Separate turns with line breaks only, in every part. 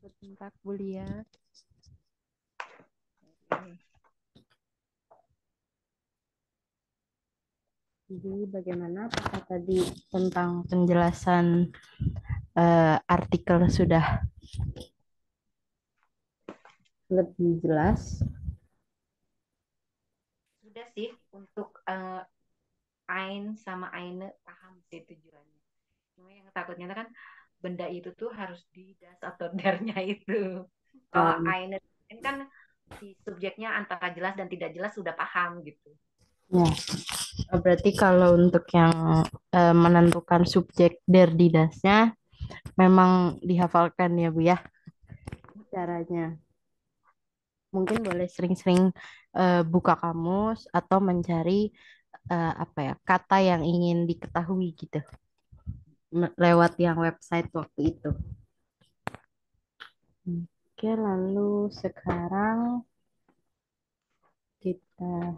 Guten Tag, Bulia. Jadi bagaimana apakah tadi tentang penjelasan artikel sudah lebih jelas?
Sudah sih untuk Ain sama Aine paham sih tujuannya. Cuma yang takutnya kan benda itu tuh harus di das atau darnya itu. Kalau
Um,
Aine kan si subjeknya antara jelas dan tidak jelas sudah paham gitu.
ya, berarti kalau untuk yang menentukan subjek der didasnya memang dihafalkan ya Bu ya caranya. Mungkin boleh sering-sering buka kamus atau mencari apa ya kata yang ingin diketahui gitu lewat yang website waktu itu. Oke, lalu sekarang kita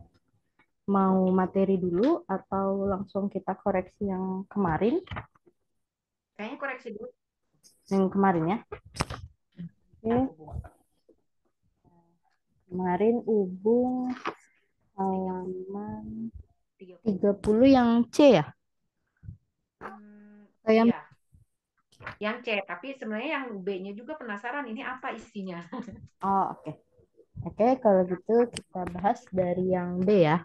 mau materi dulu atau langsung kita koreksi yang kemarin?
Kayaknya koreksi dulu
Yang kemarin ya.
ya
Oke,
hubung
kemarin hubung
30
halaman
30.
30 yang C ya? Saya
Iya, yang C, tapi sebenarnya yang B-nya juga penasaran ini apa isinya.
Oh, oke. Oke, kalau gitu kita bahas dari yang B ya.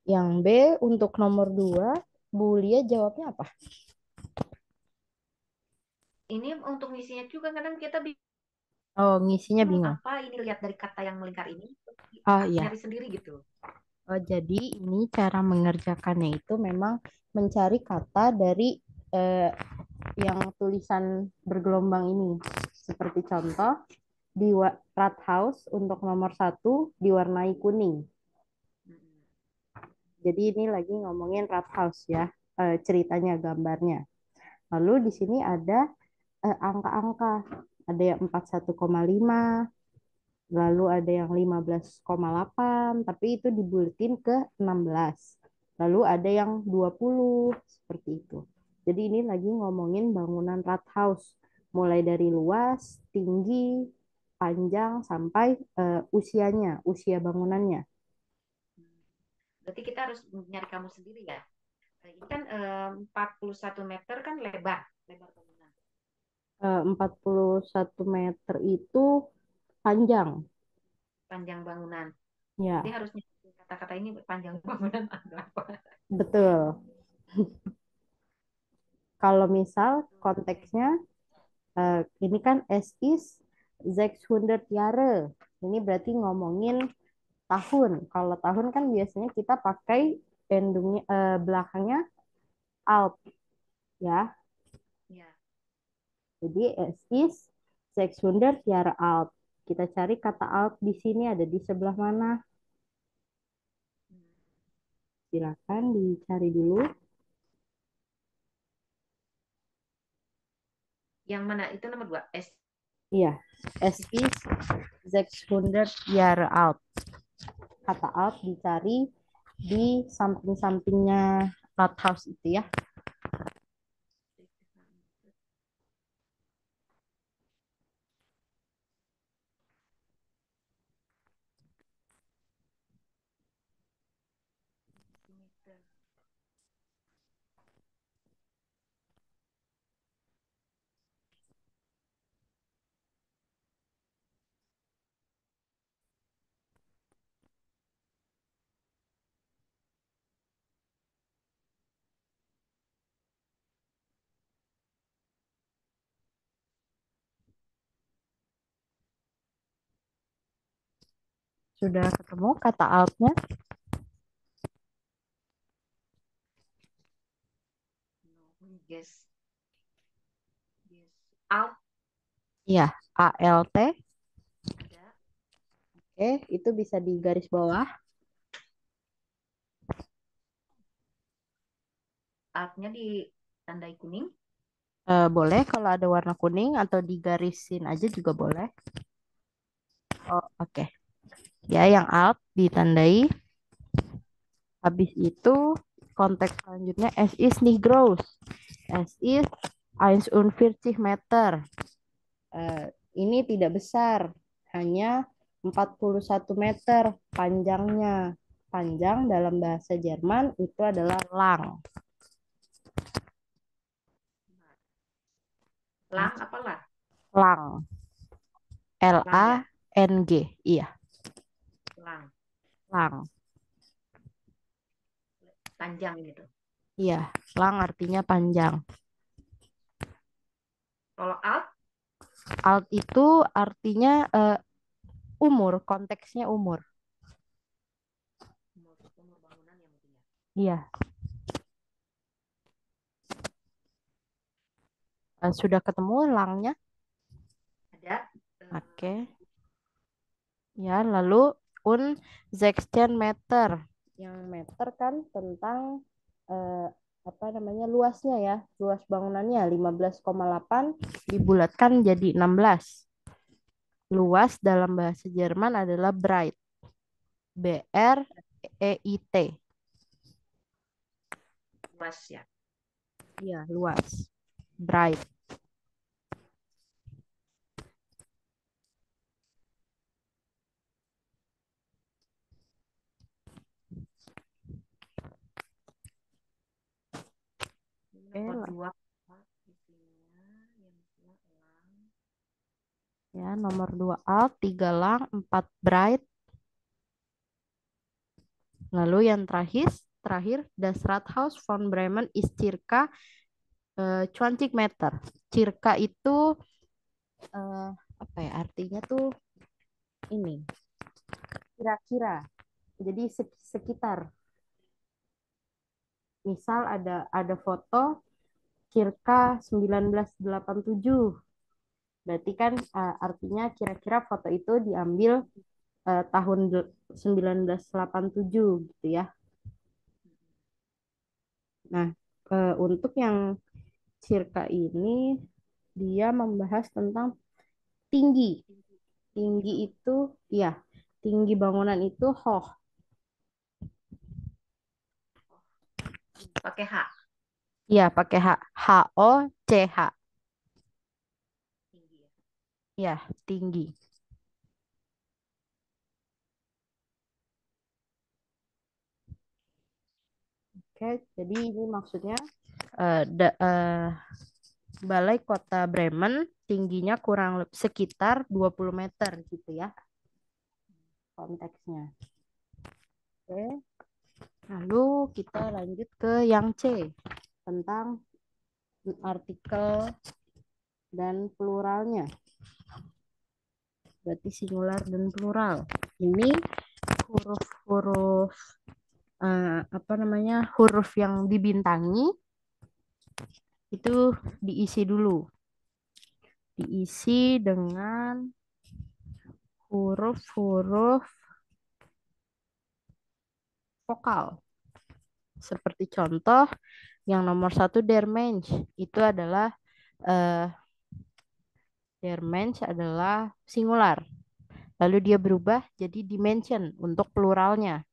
Yang B untuk nomor 2 Bu Lia jawabnya apa?
Ini untuk isinya juga kadang kita
Oh, ngisinya
bingung
bingung.
apa ini lihat dari kata yang melingkar ini
Oh iya.
nyari sendiri gitu.
Oh, jadi ini cara mengerjakannya itu memang mencari kata dari eh, yang tulisan bergelombang ini. Seperti contoh, di Rat House untuk nomor 1 diwarnai kuning. Jadi ini lagi ngomongin Rat House ya, ceritanya, gambarnya. Lalu di sini ada angka-angka. Ada yang 41,5, lalu ada yang 15,8, tapi itu dibuletin ke 16. Lalu ada yang 20, seperti itu. Jadi ini lagi ngomongin bangunan Rat House, mulai dari luas, tinggi, panjang, sampai usianya, usia bangunannya.
Berarti kita harus nyari kamu sendiri ya. Ini kan 41 meter kan lebar, lebar bangunan.
41 meter itu panjang.
Panjang bangunan. Berarti
Ya,
harusnya kata-kata ini panjang bangunan atau apa?
betul. Kalau misal konteksnya ini kan es is 600 Jahre. Ini berarti ngomongin tahun. Kalau tahun kan biasanya kita pakai endingnya belakangnya alt ya.
Ya.
Jadi es is 600 Jahre alt. Kita cari kata alt di sini ada di sebelah mana? Silakan dicari dulu.
Yang mana itu nomor dua? S.
Iya, es is 600 Jahre alt. Kata alt dicari di samping-sampingnya Rathaus itu ya. Sudah ketemu kata altnya?
Yes. Yes. Alt
Iya, ALT.
ada.
Oke, itu bisa di garis bawah.
Altnya ditandai kuning.
Boleh kalau ada warna kuning atau digarisin aja juga boleh. Oh, oke. Ya, yang alt ditandai. Habis itu konteks selanjutnya es ist nicht groß. Es ist 41 Meter. Eh, ini tidak besar, hanya 41 meter panjangnya. Panjang dalam bahasa Jerman itu adalah lang.
Lang apa lah?
Lang.
Lang ya,
Lang. Iya,
lang.
lang.
Panjang gitu.
Iya, lang artinya panjang.
Kalau alt,
Alt itu artinya umur, konteksnya umur.
umur bangunan yang mungkin ya.
Iya, sudah ketemu langnya?
Ada
Oke. Ya, lalu Meter. Yang meter kan tentang eh, apa namanya luasnya ya. Luas bangunannya 15,8 dibulatkan jadi 16. Luas dalam bahasa Jerman adalah Breit. Breit.
luas ya.
Iya, luas. Breit.
Ini
Oke
nomor
lah.
dua isinya yang isinya lang.
Ya, nomor 2 alt, 3 lang, 4 Breit. Lalu yang terakhir Das Rathaus von Bremen ist circa 20 meter. Circa itu eh, apa ya artinya tuh ini kira-kira. Jadi sekitar. Misal ada foto circa 1987. Berarti kan artinya kira-kira foto itu diambil tahun 1987 gitu ya. Nah, untuk yang circa ini dia membahas tentang tinggi. Tinggi itu ya, tinggi bangunan itu hoch.
Pakai H.
Iya, pakai H. H-O-C-H.
Tinggi ya.
Ya, tinggi. Oke, jadi ini maksudnya eh, da- eh, Balai Kota Bremen tingginya kurang lebih sekitar 20 meter gitu ya konteksnya. Oke, lalu kita lanjut ke yang C tentang artikel dan pluralnya. Berarti singular dan plural. Ini huruf-huruf apa namanya huruf yang dibintangi itu diisi dulu. Diisi dengan huruf-huruf vokal. Seperti contoh yang nomor 1 der Mensch itu adalah eh, der Mensch adalah singular. Lalu dia berubah jadi dimension untuk pluralnya.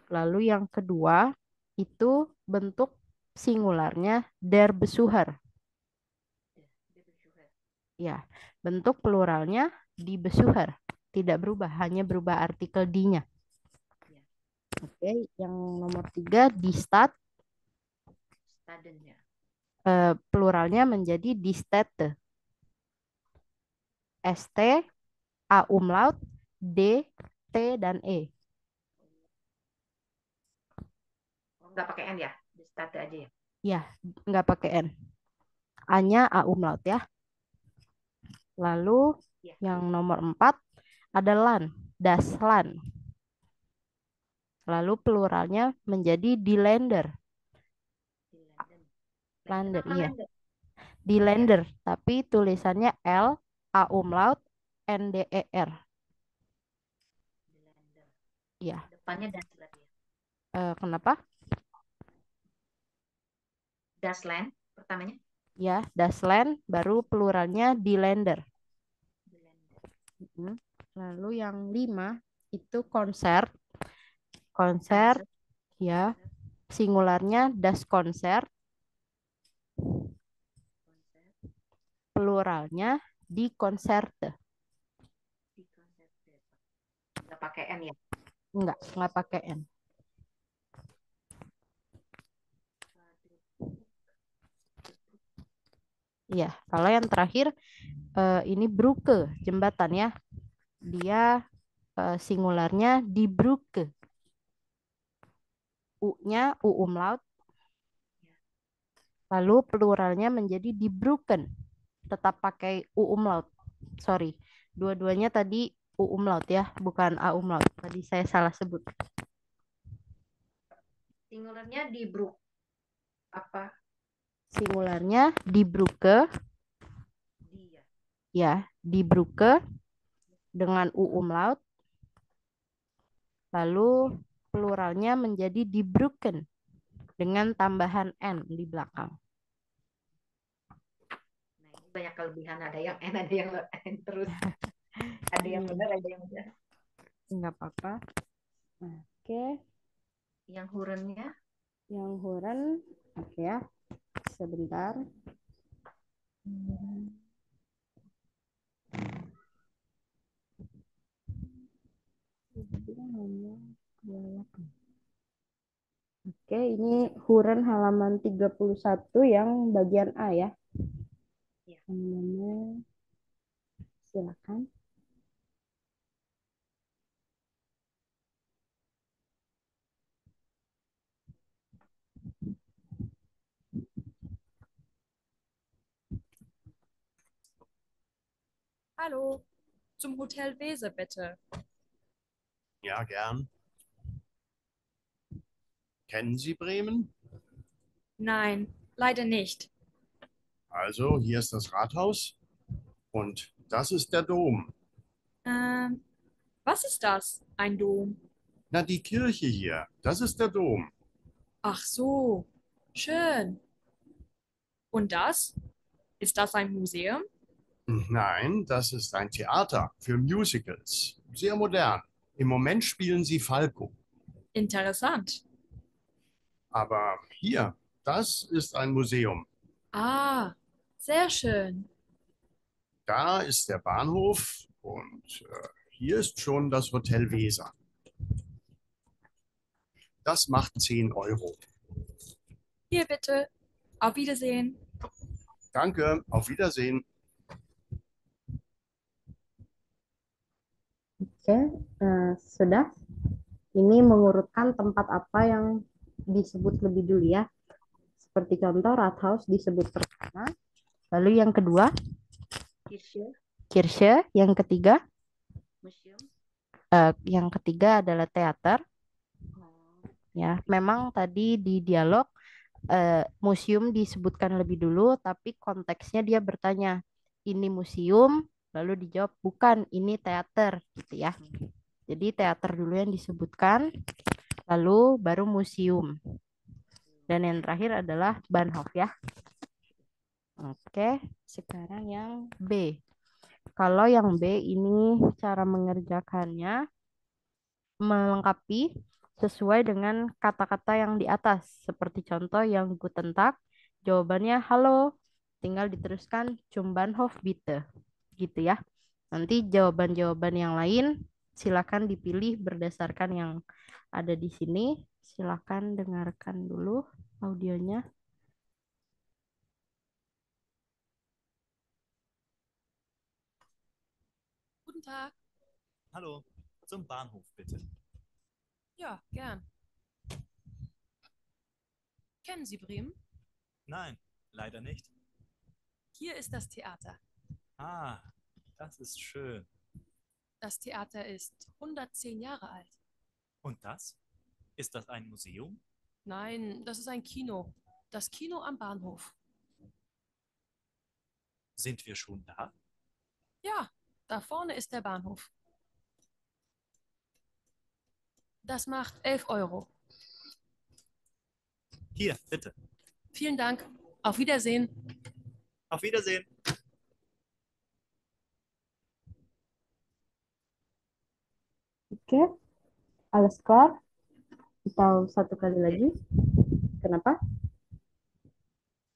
Lalu yang kedua itu bentuk singularnya der Besucher. Ya, bentuk pluralnya di Besucher. Tidak berubah, hanya berubah artikel di-nya.
Ya.
Oke, yang nomor 3 di Stad
Staden ya.
pluralnya menjadi di Städte. ST, A umlaut, D, T, dan E.
Oh, nggak pakai N ya. Di start aja ya.
Ya, nggak pakai N. A-nya A umlaut ya. Lalu
Ya.
yang nomor 4 ada LAN, das LAN. Lalu pluralnya menjadi di Länder.
Di London.
Lander,
Kenapa
iya.
London?
Di
L ya.
Länder, tapi tulisannya L, A umlaut, N, D, E, R.
Di London.
Iya.
Depannya das berarti ya.
Kenapa?
Dasland pertamanya.
Ya, das LAN, baru pluralnya di Länder.
Di London.
Lalu yang 5 itu konser. Konser,
Concert.
ya. Singularnya das Konzert.
Concert.
Pluralnya Di konserte.
Di konser nggak pakai N ya.
Enggak pakai N. Iya, kalau yang terakhir ini Brücke, jembatan ya. Dia singularnya di Brücke. U-nya U umlaut, lalu pluralnya menjadi di Brücken. Tetap pakai U umlaut. Sorry, dua-duanya tadi U umlaut ya, bukan A umlaut. Tadi saya salah sebut.
Singularnya di Brook apa
Singularnya di Brücke,
dia.
ya, di Brücke dengan U umlaut, lalu pluralnya menjadi di Brücken dengan tambahan N di belakang.
Nah, ini banyak kelebihan, ada yang N, ada yang N terus. Ada yang benar, ada yang enggak.
Nggak apa-apa. Oke,
Yang hurennya
yang huren, oke ya, sebentar. Oke, ini huren halaman 31 yang bagian A ya.
ya.
Namanya, silakan.
Hallo, zum Hotel Wese bitte.
Ja, gern. Kennen Sie Bremen?
Nein, leider nicht.
Also, hier ist das Rathaus und das ist der Dom.
Ähm, Was ist das? Ein Dom?
Na, die Kirche hier, das ist der Dom.
Ach so, schön. Und das? Ist das ein Museum?
Nein, das ist ein Theater für Musicals. Sehr modern. Im Moment spielen sie Falco.
Interessant.
Aber hier, das ist ein Museum.
Ah, sehr schön.
Da ist der Bahnhof und hier ist schon das Hotel Weser. Das macht 10 Euro.
Hier bitte. Auf Wiedersehen.
Danke, auf Wiedersehen.
Oke, sudah. Ini mengurutkan tempat apa yang disebut lebih dulu ya. Seperti contoh, Rathaus disebut pertama. Lalu yang kedua,
Kirche,
Kirche. Yang ketiga,
museum.
yang ketiga adalah teater. Ya, memang tadi di dialog museum disebutkan lebih dulu, tapi konteksnya dia bertanya, ini museum, lalu dijawab bukan, ini teater, gitu ya. Jadi teater dulu yang disebutkan, lalu baru museum. Dan yang terakhir adalah Bahnhof ya. Oke, sekarang yang B. Kalau yang B ini cara mengerjakannya melengkapi sesuai dengan kata-kata yang di atas. Seperti contoh yang Guten Tag, jawabannya halo. Tinggal diteruskan zum Bahnhof bitte. Gitu ya. Nanti jawaban-jawaban yang lain silakan dipilih berdasarkan yang ada di sini. Silakan dengarkan dulu audionya.
Guten Tag.
Hallo, zum Bahnhof bitte.
Ja, gern. Kennen Sie Bremen?
Nein, leider nicht.
Hier ist das Theater.
Ah, das ist schön.
Das Theater ist 110 Jahre alt.
Und das? Ist das ein Museum?
Nein, das ist ein Kino. Das Kino am Bahnhof.
Sind wir schon da?
Ja, da vorne ist der Bahnhof. Das macht 11 Euro.
Hier, bitte.
Vielen Dank. Auf Wiedersehen.
Auf Wiedersehen.
Oke, alles klar? Atau satu kali lagi? Kenapa?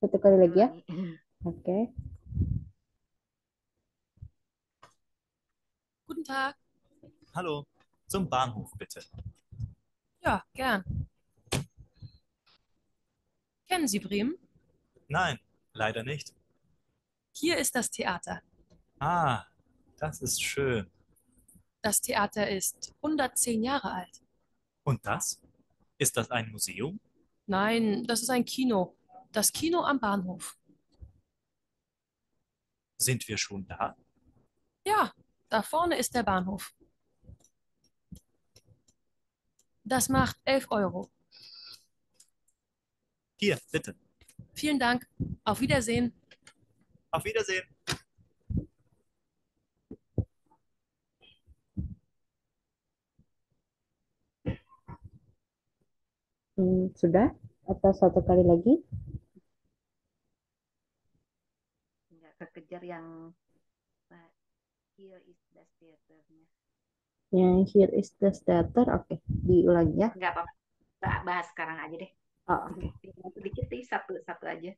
Satu kali lagi ya? Oke.
Guten Tag.
Hallo, zum Bahnhof bitte.
Ja, gern. Kennen Sie Bremen?
Nein, leider nicht.
Hier ist das Theater.
Ah, das ist schön.
Das Theater ist 110 Jahre alt.
Und das? Ist das ein Museum?
Nein, das ist ein Kino. Das Kino am Bahnhof.
Sind wir schon da?
Ja, da vorne ist der Bahnhof. Das macht 11 Euro.
Hier, bitte.
Vielen Dank. Auf Wiedersehen.
Auf Wiedersehen.
Sudah? Atau satu kali lagi?
Nggak kekejar yang here is the theater-nya.
Yang here is the theater. Oke, diulangi ya.
Nggak apa-apa. Kita bahas sekarang aja deh.
Oh, oke.
Sedikit sih, satu aja.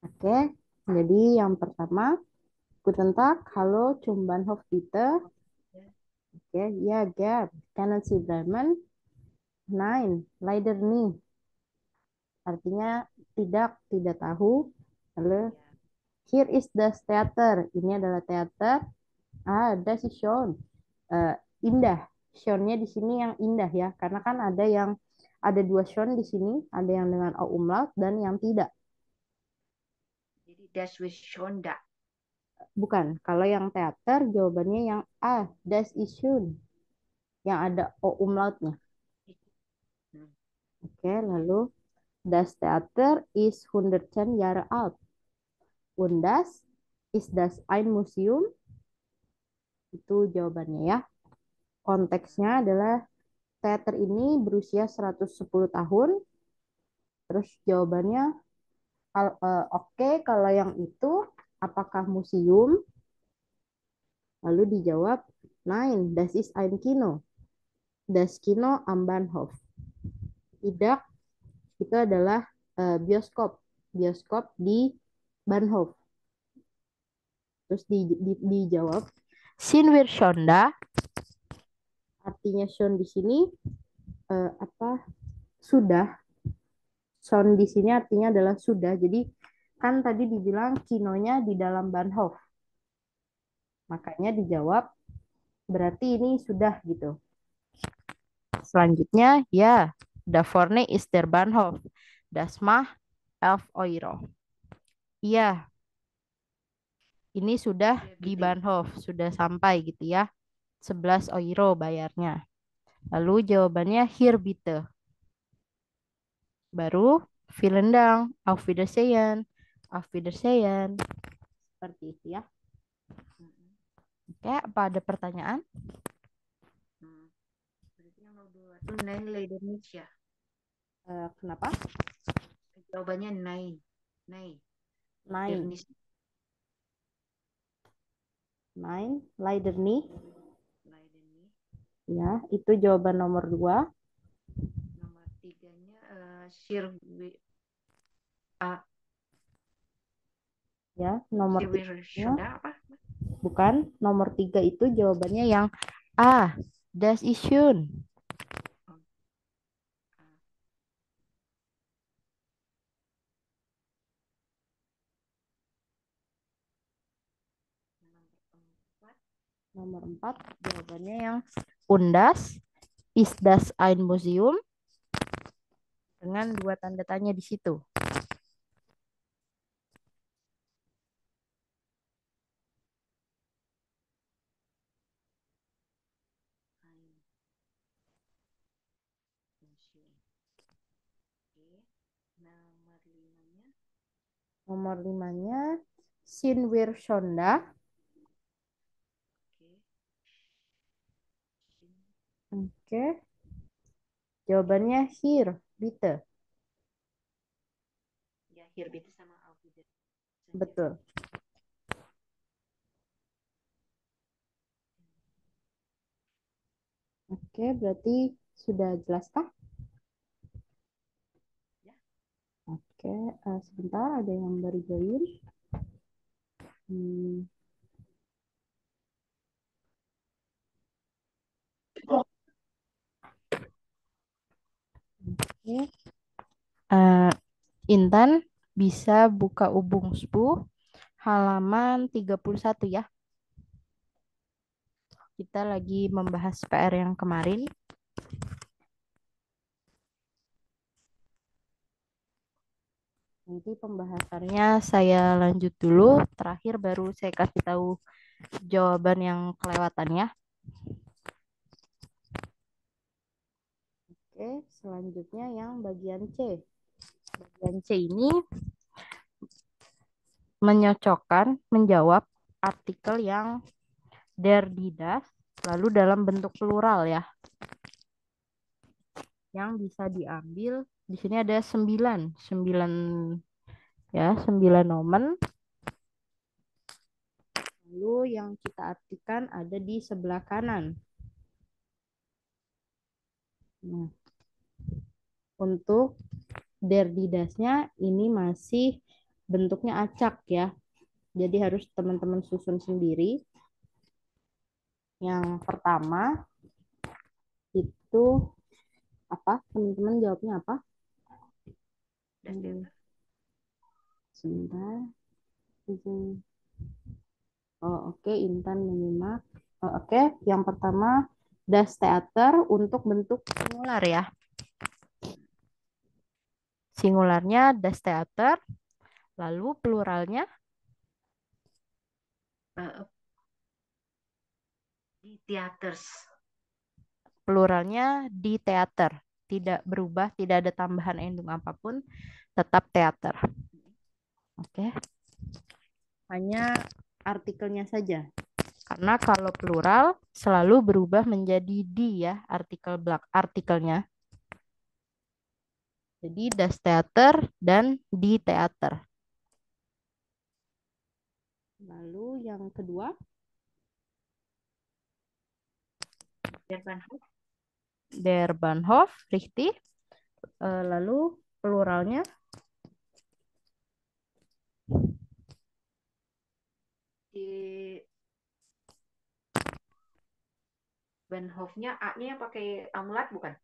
Oke, jadi yang pertama, Guten Tag, hallo, zum Bahnhof bitte. Oke, ya, Gerd, kennen Sie Bremen? Nein, leider nicht. Artinya tidak tahu. Lalu, here is the theater. Ini adalah teater. Ah, das ist schön. Indah. Schönnya di sini yang indah ya, karena kan ada dua schön di sini, ada yang dengan o umlaut dan yang tidak.
Jadi das with Shonda.
Bukan, kalau yang teater jawabannya yang das ist schön. Yang ada o umlautnya. Oke, lalu das Theater ist 110 Jahre alt. Und das ist das ein Museum? Itu jawabannya ya. Konteksnya adalah teater ini berusia 110 tahun. Terus jawabannya oke, kalau yang itu apakah museum? Lalu dijawab, nein, das ist ein Kino. Das Kino am Bahnhof. Tidak, itu adalah bioskop. Bioskop di Bahnhof. Terus dijawab, sind wir schon da? Artinya schon di sini sudah. Schon di sini artinya adalah sudah. Jadi kan tadi dibilang kinonya di dalam Bahnhof. Makanya dijawab berarti ini sudah gitu. Selanjutnya ya, da vorne ist der Bahnhof. Das macht 11 Euro. Iya. Ini sudah di Bahnhof, sudah sampai gitu ya. 11 euro bayarnya. Lalu jawabannya hier bitte. Baru vielen Dank, auf Wiedersehen, auf Wiedersehen. Seperti itu ya. Oke, apa ada pertanyaan?
Berarti yang nomor 2 itu Nine Leider ya.
Kenapa?
Jawabannya Nine.
Nine. Leider nicht. Ya, itu jawaban nomor 2.
Nomor 3-nya
Ya, nomor 3-nya
apa?
bukan, nomor 3 itu jawabannya yang das ist schön. Nomor 4 jawabannya yang und das ist das ein Museum dengan 2 tanda tanya di situ. Nomor 5-nya sind wir schon da? Oke. Jawabannya here, bitte.
Ya, here bitte sama auf Wiedersehen.
Betul. Oke, berarti sudah jelaskah?
Ya.
Oke, sebentar ada yang baru join. Oke. Eh, Intan bisa buka Ubungsbu halaman 31 ya. Kita lagi membahas PR yang kemarin. Nanti pembahasannya saya lanjut dulu, terakhir baru saya kasih tahu jawaban yang kelewatan ya. Oke, selanjutnya yang bagian C. Bagian C ini menyocokkan, menjawab artikel yang der, didas, lalu dalam bentuk plural ya. Yang bisa diambil, di sini ada 9 ya, 9 nomen. Lalu yang kita artikan ada di sebelah kanan. Nah, untuk der didasnya ini masih bentuknya acak ya. Jadi harus teman-teman susun sendiri. Yang pertama itu apa? Teman-teman jawabnya apa? Sebentar. Oh, oke, Intan menyimak. Oh, oke, yang pertama das Theater untuk bentuk singular ya. Singularnya das Theater, lalu pluralnya
di theaters.
Pluralnya di teater. Tidak berubah, tidak ada tambahan endung apapun, tetap teater. Oke. Hanya artikelnya saja. Karena kalau plural selalu berubah menjadi di ya, artikelnya. Jadi das Theater dan di teater. Lalu yang kedua, der Bahnhof, richtig. Lalu pluralnya
Di Bahnhofnya A-nya yang pakai amulat bukan?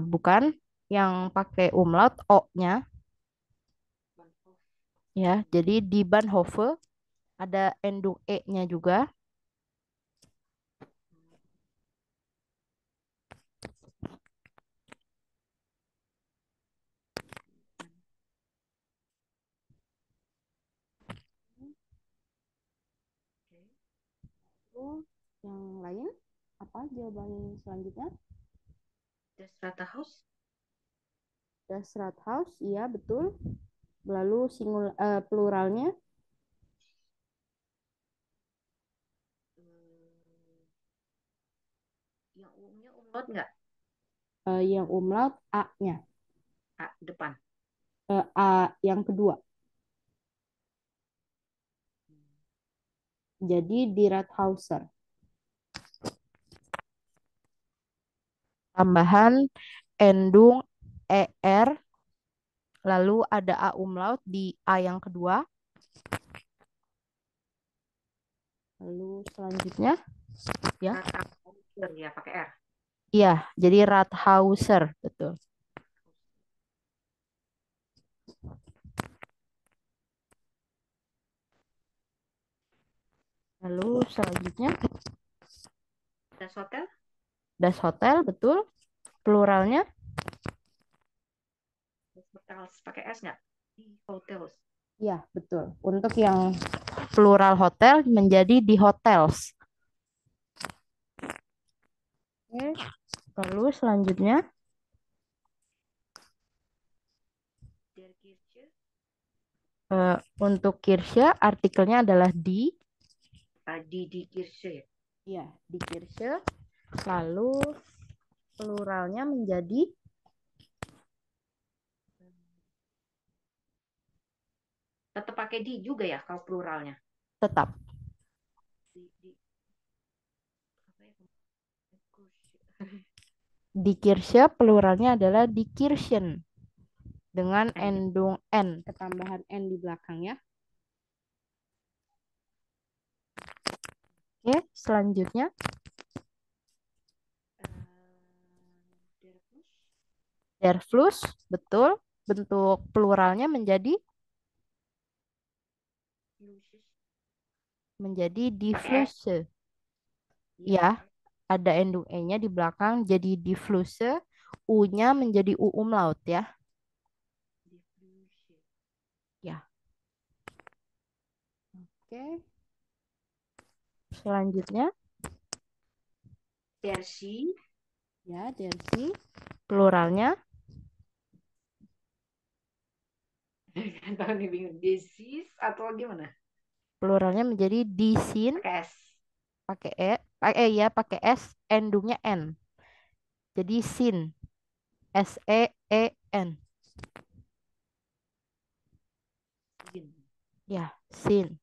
bukan, yang pakai umlaut O-nya.
Bahnhof.
Ya, jadi di Bahnhof ada endung E-nya juga. Lalu yang lain apa jawaban selanjutnya?
Das Rathaus.
Das Rathaus, iya betul. Lalu pluralnya
Yang umumnya umlaut nggak?
yang umlaut A-nya.
A depan.
A yang kedua. Jadi di Rathauser. Tambahan endung ER, lalu ada A umlaut di A yang kedua. Lalu selanjutnya, ya.
Rathauser ya pakai R.
Iya, jadi Rathauser, betul. Lalu selanjutnya,
Das Hotel.
Das Hotel, betul. Pluralnya
Das Hotels pakai S nggak? Di hotels.
iya, betul. Untuk yang plural hotel menjadi di hotels. Oke. Lalu selanjutnya,
Der Kirche.
untuk Kirche artikelnya adalah di.
Di Kirche ya.
Iya, di Kirche. Lalu pluralnya menjadi
Tetap pakai di juga ya kalau pluralnya.
tetap. Di Kirche pluralnya adalah di Kirchen. Dengan endung N, ketambahan N di belakangnya. Oke, selanjutnya. Der Fluss, betul. Bentuk pluralnya menjadi die Flüsse. Ya, ada endung E-nya di belakang jadi die Flüsse. U-nya menjadi U umlaut ya. Ya. Oke. Selanjutnya
Der See.
ya, der See. Pluralnya
Tahu nih bingung. Disease atau gimana?
menjadi die Seen.
Pakai S.
Pakai ya, pakai S, endungnya N. Jadi sin. SEEN.
Sin.
Ya, sin.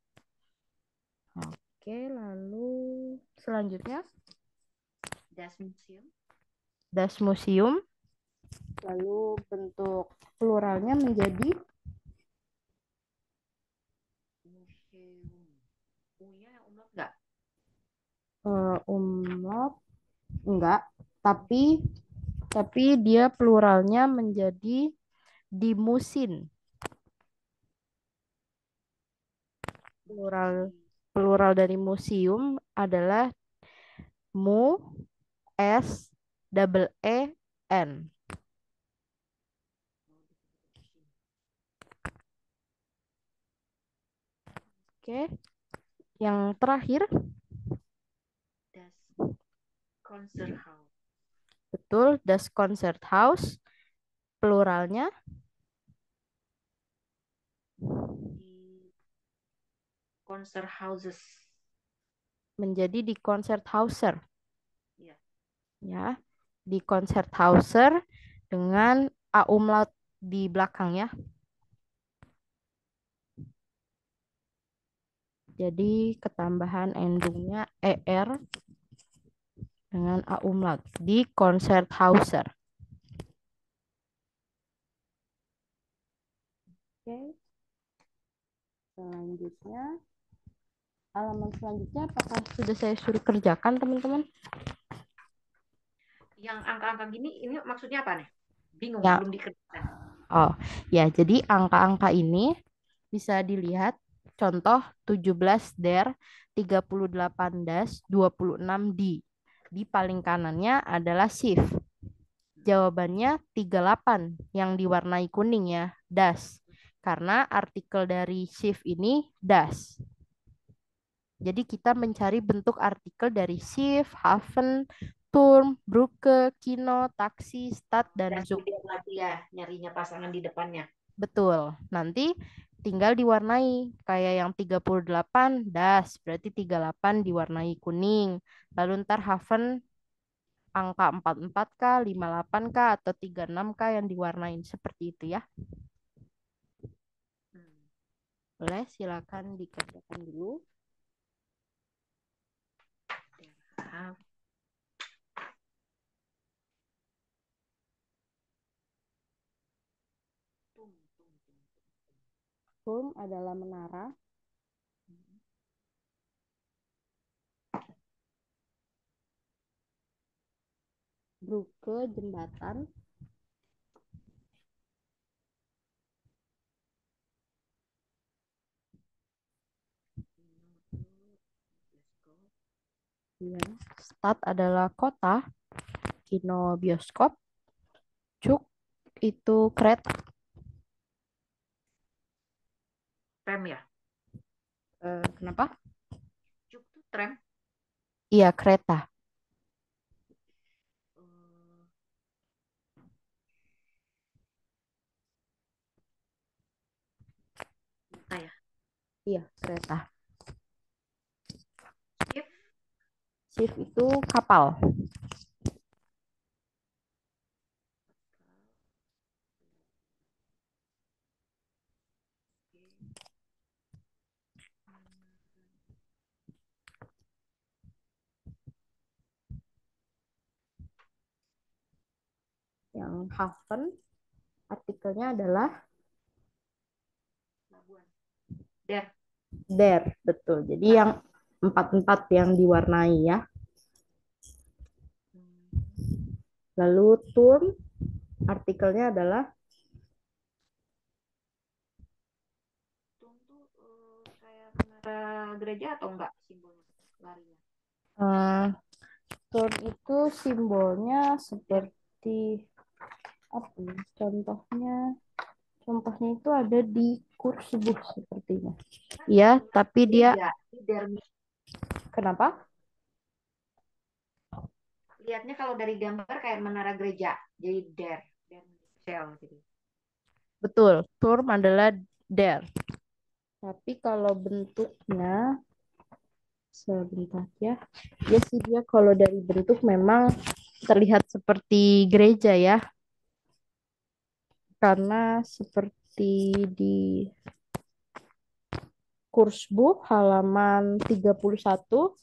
Oke, lalu selanjutnya
Das Museum.
das Museum. Lalu bentuk pluralnya menjadi
Museum. U-nya yang umlaut enggak?
umlaut enggak, tapi dia pluralnya menjadi die Musin. Plural dari museum adalah mu s double e n. Oke. Yang terakhir,
Das Konzerthaus.
betul, das Konzerthaus. Pluralnya
Di Konzerthauses.
menjadi di Konzerthauser.
Ya.
Ya, di Konzerthauser dengan A umlaut di belakang ya. Jadi ketambahan endungnya ER dengan A umlaut di Konzerthauser. Oke. Selanjutnya, halaman selanjutnya apakah sudah saya suruh kerjakan teman-teman?
Yang angka-angka gini, ini maksudnya apa nih? Bingung,
Ya.
belum dikerjakan.
Oh, ya, jadi angka-angka ini bisa dilihat contoh 17 der, 38 das, 26 di. Di paling kanannya adalah shift. Jawabannya 38 yang diwarnai kuning ya, das. Karena artikel dari shift ini das. Jadi kita mencari bentuk artikel dari shift, haven, turm, Brücke, kino, taksi, stad, dan
Dan
zug.
lagi ya, nyarinya pasangan di depannya.
Betul. Nanti tinggal diwarnai. Kayak yang 38 das, berarti 38 diwarnai kuning. Lalu ntar haven angka 44K, 58K, atau 36K yang diwarnain. Seperti itu ya. Boleh, silakan dikerjakan dulu. Turm adalah menara. Brücke jembatan. Ya. Stad adalah kota. Kino bioskop. Cuk itu kereta.
Tram ya?
Kenapa?
Cuk tuh tram.
Iya, kereta.
Ya.
Iya, kereta.
Shift.
Shift itu kapal. Yang haven artikelnya adalah
Der.
der, betul. Jadi yang 44 yang diwarnai ya. Lalu turn artikelnya adalah
Turm tuh kayak menara gereja atau enggak simbolnya larinya?
eh, turn itu simbolnya seperti apa ya? Contohnya itu ada di kurs subuh sepertinya.
Kan
Ya,
menara
tapi dia
gereja, di Dermi.
kenapa?
Lihatnya kalau dari gambar kayak menara gereja, jadi der shell gitu.
Betul, turm adalah der. Tapi kalau bentuknya sebentar ya. Ya sih dia kalau dari bentuk memang terlihat seperti gereja ya. Karena seperti di Kursbuch halaman 31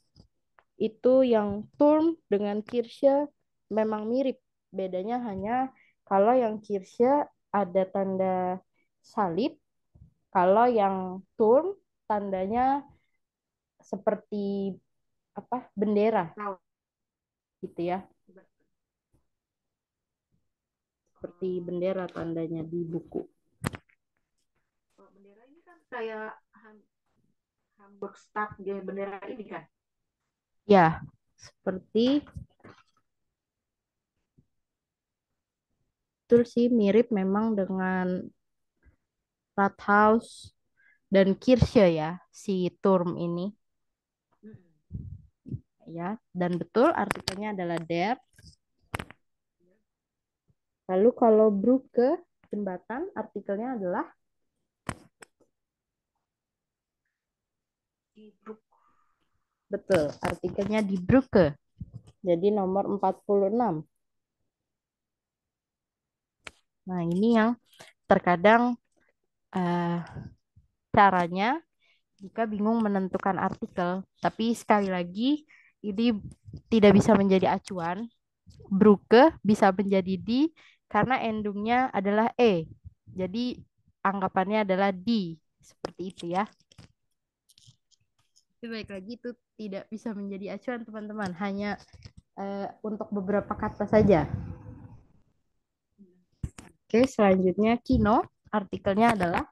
itu yang Turm dengan Kirche memang mirip. Bedanya hanya kalau yang Kirche ada tanda salib, kalau yang Turm tandanya seperti apa? Bendera
Tahu.
gitu ya. Seperti bendera tandanya di buku.
Kalau bendera ini kan kayak Hamburg Stad, dia bendera ini kan.
Ya, seperti betul sih mirip memang dengan Rathaus dan Kirche ya, si Turm ini. Ya, dan betul artikelnya adalah der. Lalu kalau Brücke, jembatan, artikelnya adalah
Di Brook.
betul, artikelnya di Brücke. Jadi nomor 46. Nah, ini yang terkadang eh, caranya jika bingung menentukan artikel. Tapi sekali lagi, ini tidak bisa menjadi acuan. Brücke bisa menjadi di karena endungnya adalah e. Jadi anggapannya adalah di. Seperti itu ya. Tapi baik lagi itu tidak bisa menjadi acuan teman-teman. Hanya untuk beberapa kata saja. Oke, selanjutnya kino. Artikelnya adalah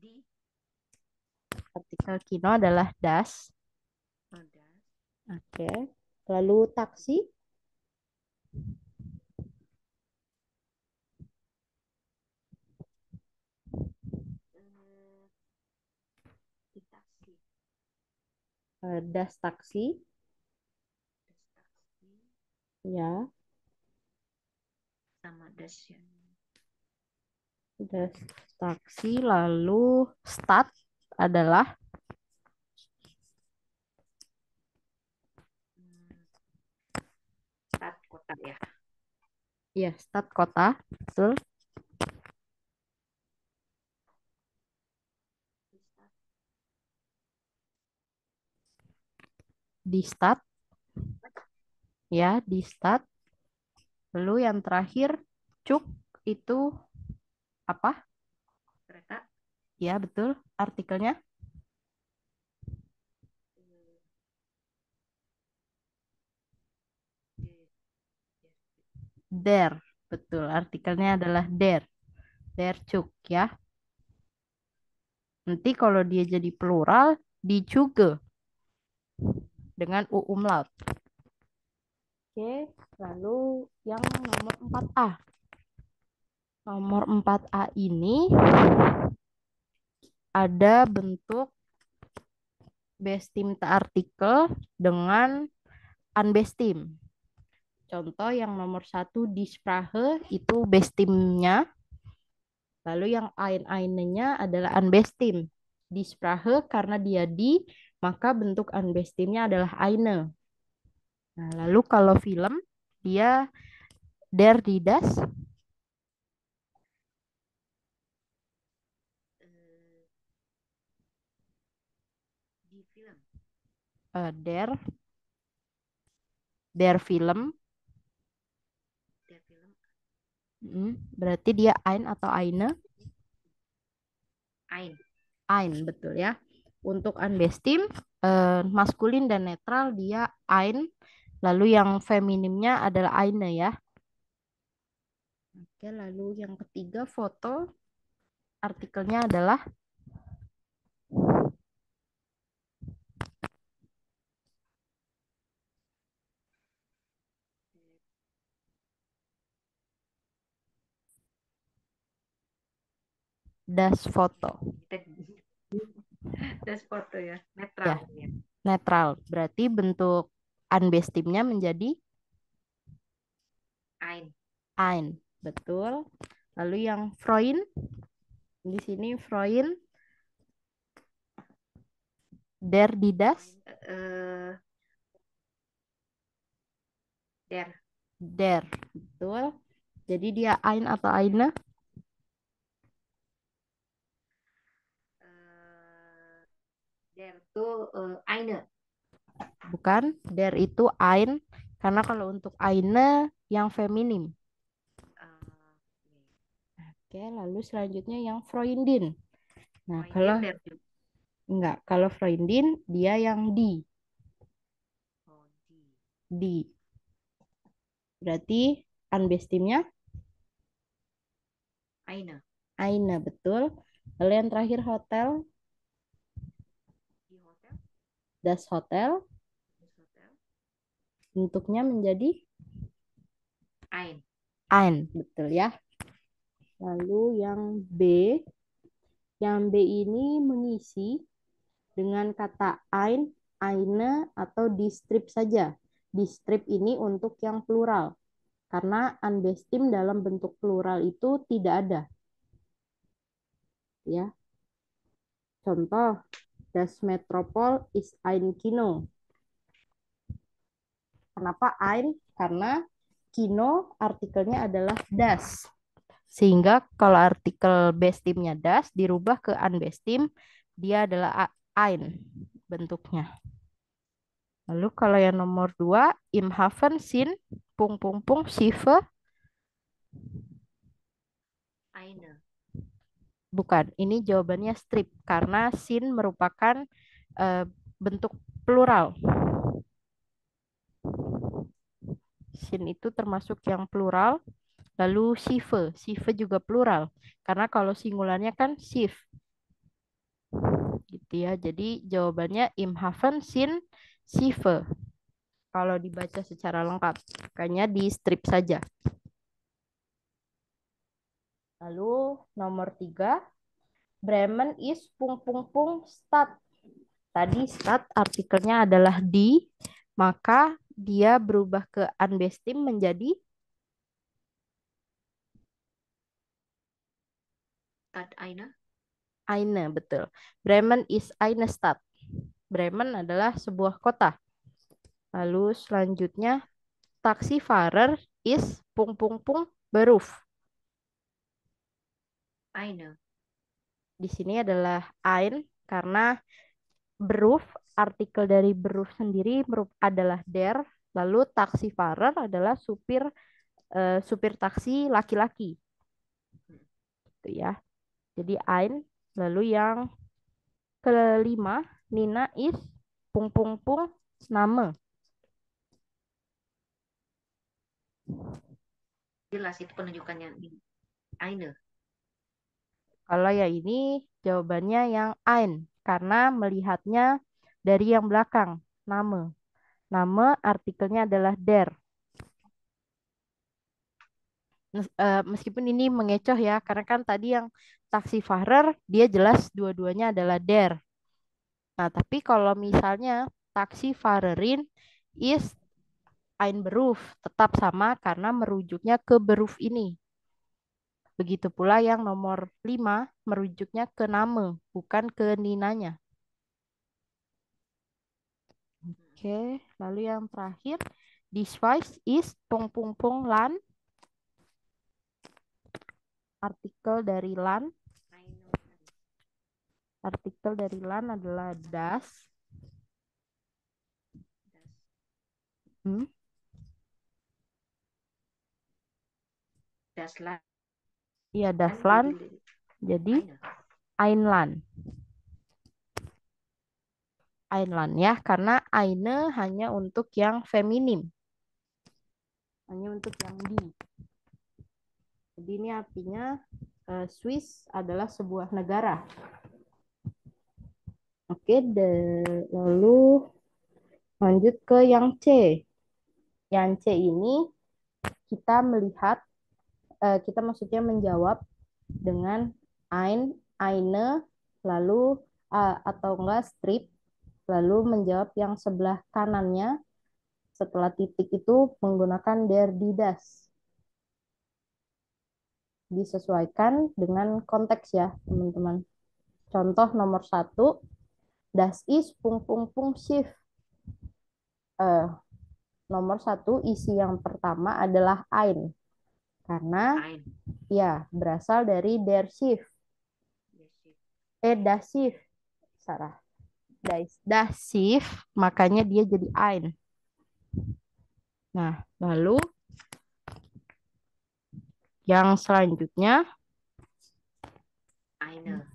Di
artikel kino adalah das.
ada.
Oke. Lalu taksi.
Di taksi.
Das taksi.
Taksi
Ya,
sama das ya.
das taksi. Lalu stad adalah
Stad kota ya.
ya stad kota. Betul. Di stad. Ya, di stad. Lalu yang terakhir cuk itu apa?
Kereta.
Ya, betul. Artikelnya der. Betul. Artikelnya adalah der. Der cuk ya. Nanti kalau dia jadi plural dicuge dengan u umlaut. Oke, lalu yang nomor 4A. Nomor 4A ini ada bentuk bestimte artikel dengan unbestim. Contoh yang nomor 1 di Sprache itu bestimnya. Lalu yang ein-einnya adalah unbestim. Di Sprache karena dia di, maka bentuk unbestimnya adalah eine. Nah, lalu kalau film, dia der die das,
Di film.
der film.
Der film.
Berarti dia ein atau eine.
Ein.
Ein, betul ya. Untuk unbestim, maskulin dan netral dia ein. Lalu yang feminimnya adalah eine ya. Oke, lalu yang ketiga foto. Artikelnya adalah das foto.
Das foto ya,
Ya,
netral ya.
netral. Berarti bentuk unbestimnya menjadi
Ein.
ein. Betul. Lalu yang Freund. Di sini Freund. Der, die, das.
Der.
Der. Betul. Jadi dia ein atau eine?
Der itu eine.
Bukan. Der itu ein. Karena kalau untuk eine yang feminim. Oke, lalu selanjutnya yang Freundin. Nah, kalau
Der.
enggak, kalau Freundin dia yang di.
Oh,
Di. Berarti unbestimnya
eine.
eine, betul. Lalu yang terakhir hotel,
Di hotel.
das Hotel,
Das Hotel.
bentuknya menjadi
Ein.
ein, betul ya. Lalu yang B, ini mengisi dengan kata ein, eine, atau di strip saja. Di strip ini untuk yang plural. Karena unbestim dalam bentuk plural itu tidak ada. Ya. Contoh, das Metropol ist ein Kino. Kenapa ein? Karena kino artikelnya adalah das. Sehingga kalau artikel bestimnya das dirubah ke unbestim, dia adalah ein bentuknya. Lalu kalau yang nomor 2, im Hafen sind ... Schiffe.
Eine.
Bukan, ini jawabannya strip karena sin merupakan bentuk plural. Sin itu termasuk yang plural. Lalu Schiffe juga plural. Karena kalau singularnya kan Schiff. Gitu ya. Jadi jawabannya im Hafen sind Schiffe. Kalau dibaca secara lengkap. Makanya di strip saja. Lalu nomor 3. Bremen is ... Stadt. Tadi Stadt artikelnya adalah di. Maka dia berubah ke unbestim menjadi
Stadt eine.
eine, betul. Bremen is eine Stadt. Bremen adalah sebuah kota. Lalu selanjutnya Taxifahrer is ... Beruf.
Eine.
Di sini adalah ein karena Beruf, artikel dari Beruf sendiri adalah der. Lalu Taxifahrer adalah supir taksi laki-laki. Gitu ya. Jadi ein. Lalu yang kelima, Nina is ... Name.
Jelas itu penunjukannya eine.
Kalau yang ini jawabannya yang ein karena melihatnya dari yang belakang, nama. Nama artikelnya adalah der. Meskipun ini mengecoh ya, karena kan tadi yang Taxifahrer dia jelas dua-duanya adalah der. Nah, tapi kalau misalnya Taxifahrerin is ein Beruf, tetap sama karena merujuknya ke Beruf ini. Begitu pula yang nomor 5 merujuknya ke nama, bukan ke ninanya. Oke, lalu yang terakhir, this Schweiz is ... Land. Artikel dari Land. Artikel dari Land adalah das.
Das Land.
Iya, das Land. Jadi Einland. Einland ya, karena eine hanya untuk yang feminim. Hanya untuk yang di. Jadi ini artinya Swiss adalah sebuah negara. Oke, lalu lanjut ke yang C. Yang C ini kita melihat, kita maksudnya menjawab dengan ein, eine, lalu atau enggak strip, lalu menjawab yang sebelah kanannya setelah titik itu menggunakan der die das. Disesuaikan dengan konteks ya, teman-teman. Contoh nomor 1, das ist ... Schiff. Nomor 1, isi yang pertama adalah ein. Karena
Ein.
ya berasal dari der Schiff. Das Schiff. Salah. Das Schiff, makanya dia jadi ein. Nah, lalu yang selanjutnya,
Eine.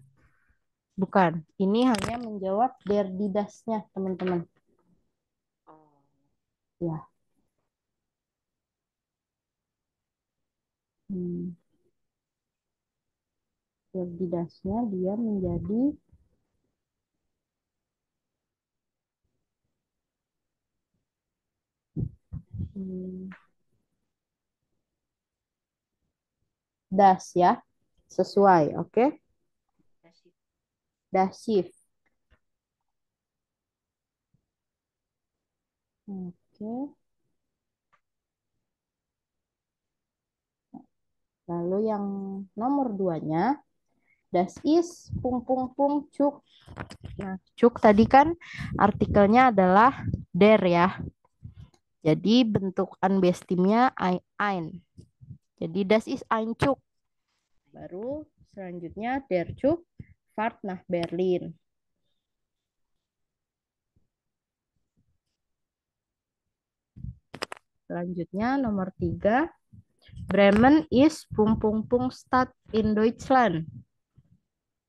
bukan. Ini hanya menjawab der die das-nya, teman-teman.
Oh.
Ya. Der die das-nya dia menjadi das ya. Sesuai, oke?
Das ist
Das Schiff. Oke. Lalu yang nomor 2-nya, das ist ... Cuk. Nah, cuk tadi kan artikelnya adalah der ya. Jadi bentuk unbestimnya ein. Jadi das ist ein Zug. Baru selanjutnya der Zug fahrt nach Berlin. Selanjutnya nomor 3, Bremen ist ... Stadt in Deutschland.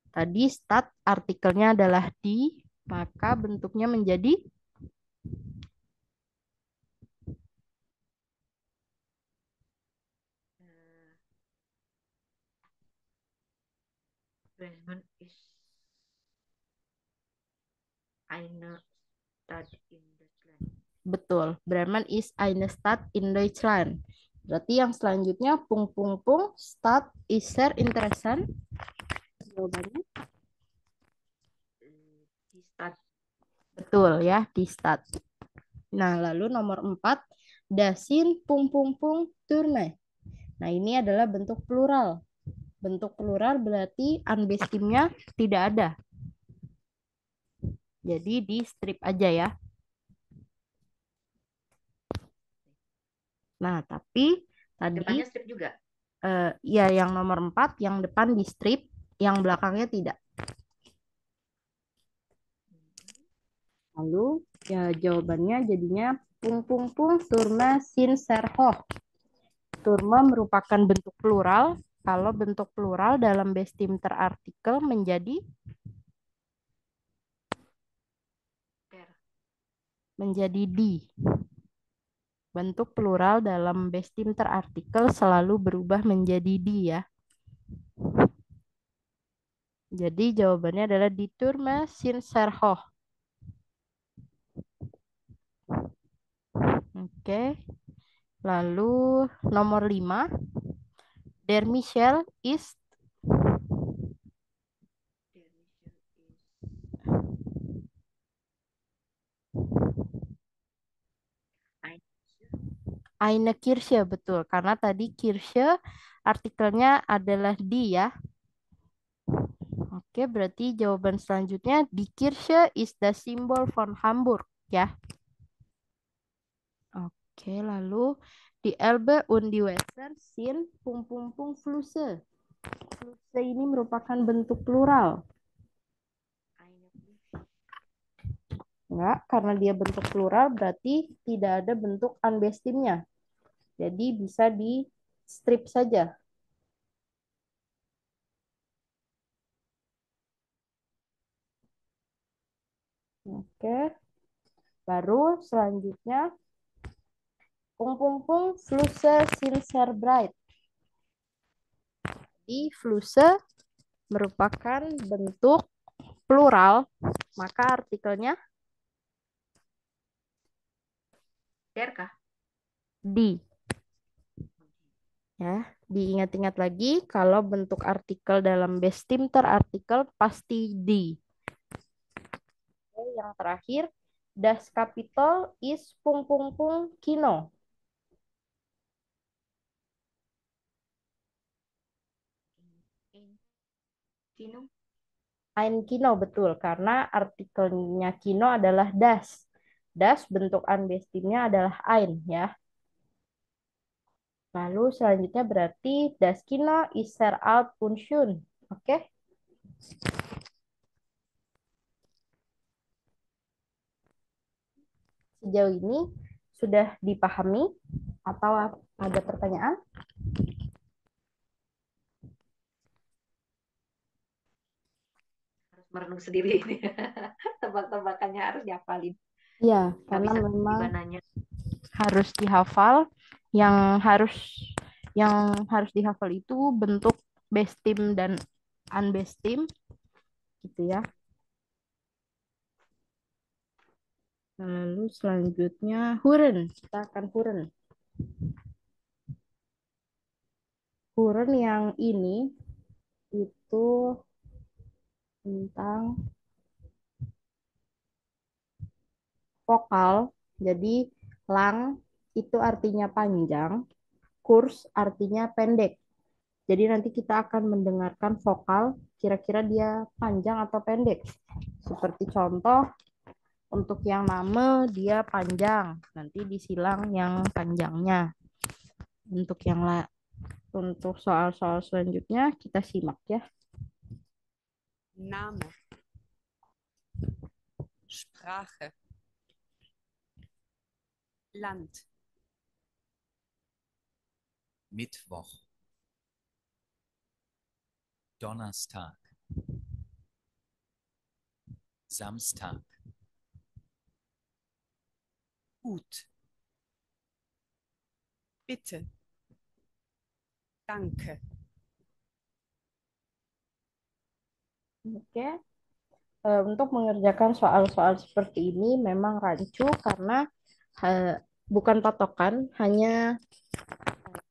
Tadi Stadt artikelnya adalah di, maka bentuknya menjadi
Bremen ist eine Stadt in Deutschland.
betul. Bremen ist eine Stadt in Deutschland. Berarti yang selanjutnya Stadt ist sehr interessant. Jawabannya
Die Stadt.
betul ya, di Stadt. Nah, lalu nomor 4, das sind ... Türme. Nah, ini adalah bentuk plural. Bentuk plural berarti unbestimnya tidak ada. Jadi di strip aja ya. Nah, tapi tadi
Depannya strip juga.
ya yang nomor 4 yang depan di strip, yang belakangnya tidak. Lalu ya jawabannya jadinya ... Turma sin sehr hoch. Turma merupakan bentuk plural. Kalau bentuk plural dalam bestim terartikel menjadi di. Bentuk plural dalam bestim terartikel selalu berubah menjadi di ya. Jadi jawabannya adalah die Turme sind sehr hoch. Oke. Lalu nomor 5, der Michel ist eine Kirche, betul. Karena tadi Kirche artikelnya adalah di ya. Oke, berarti jawaban selanjutnya die Kirche ist das Symbol von Hamburg ya. Oke, lalu die Elbe und die Weser sind ... Flüsse. Flüsse ini merupakan bentuk plural. Enggak, karena dia bentuk plural berarti tidak ada bentuk unbestimnya. Jadi bisa di strip saja. Oke. Baru selanjutnya Flüsse sind sehr breit. Di fluse merupakan bentuk plural, maka artikelnya
Der kah?
di. Ya, diingat-ingat lagi kalau bentuk artikel dalam bestimmter artikel pasti di. Oke, yang terakhir, das Kapital is pung pung pung kino.
Kino.
Ein Kino, betul, karena artikelnya Kino adalah das. Das bentuk unbestimnya adalah ein, ya. Lalu selanjutnya berarti das Kino ist sehr alt und schön. Oke? Sejauh ini sudah dipahami atau ada pertanyaan?
Harus merenung sendiri ini. Tebak-tebakannya harus dihafalin.
Iya,
Nggak
karena
bisa
memang
tiba nanya.
harus dihafal. Yang harus dihafal itu bentuk bestim dan unbestim, gitu ya. Lalu selanjutnya huren. Kita akan huren. Huren yang ini itu tentang vokal. Jadi lang itu artinya panjang, kurs artinya pendek. Jadi nanti kita akan mendengarkan vokal, kira-kira dia panjang atau pendek. Seperti contoh, untuk yang nama dia panjang, nanti disilang yang panjangnya. Untuk soal-soal selanjutnya kita simak ya.
Name, Sprache, Land,
Mittwoch, Donnerstag, Samstag,
gut, bitte, danke,
Oke. Untuk mengerjakan soal-soal seperti ini memang rancu karena bukan patokan, hanya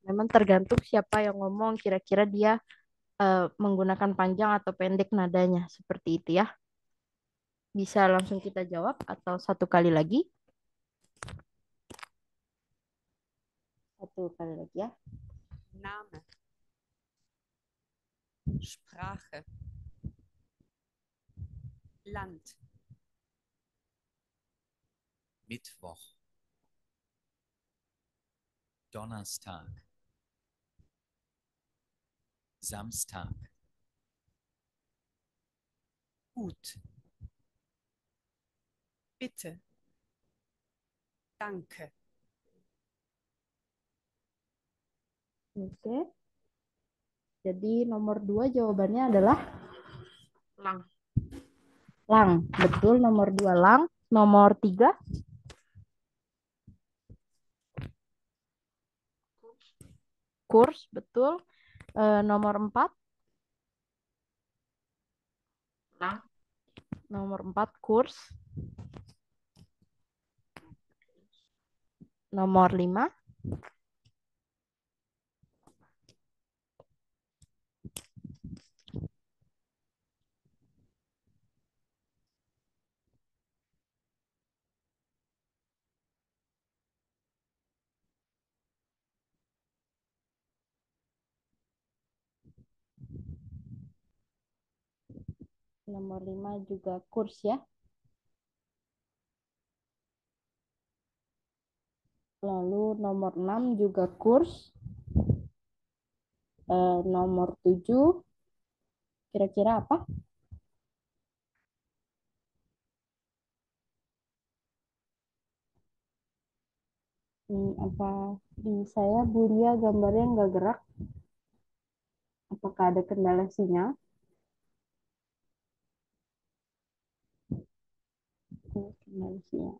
memang tergantung siapa yang ngomong, kira-kira dia menggunakan panjang atau pendek nadanya, seperti itu ya. Bisa langsung kita jawab atau satu kali lagi? Satu kali lagi ya.
Name, Sprache, Land,
Mittwoch, Donnerstag, Samstag,
gut, bitte, danke,
Oke. Jadi nomor 2 jawabannya adalah
Lang.
lang. Betul, nomor 2 lang. Nomor 3 kurs, betul. Nomor 4
Lang.
nomor 4 kurs. Nomor 5 nomor 5 juga kurs ya. Lalu nomor 6 juga kurs. Nomor 7 kira-kira apa? Apa di saya Bulia gambarnya nggak gerak? Apakah ada kendala sinyal? Kendala sinyal.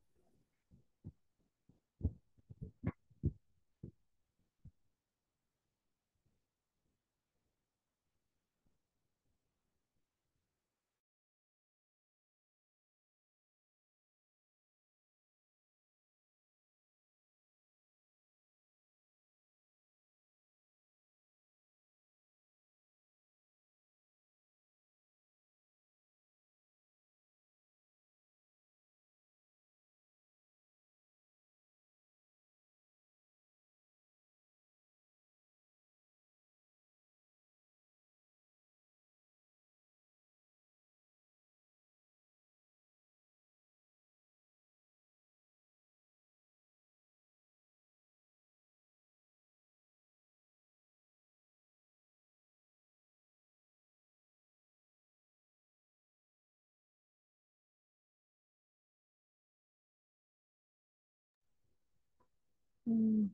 Hmm,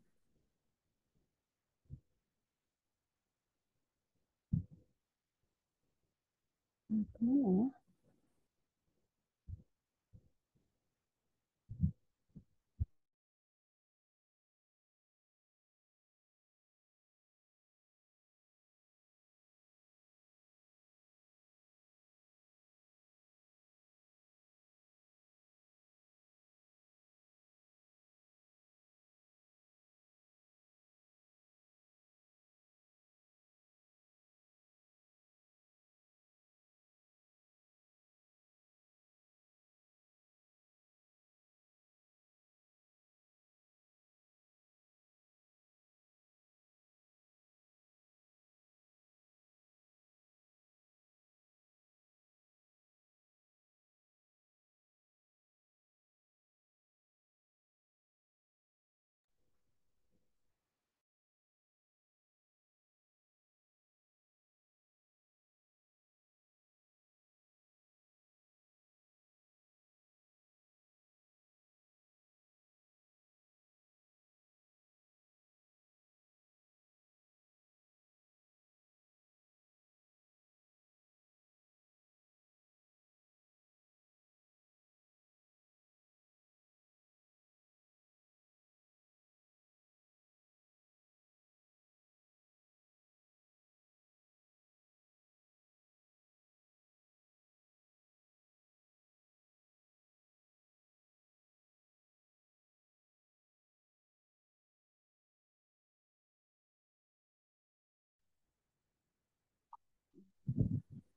Kemana ya?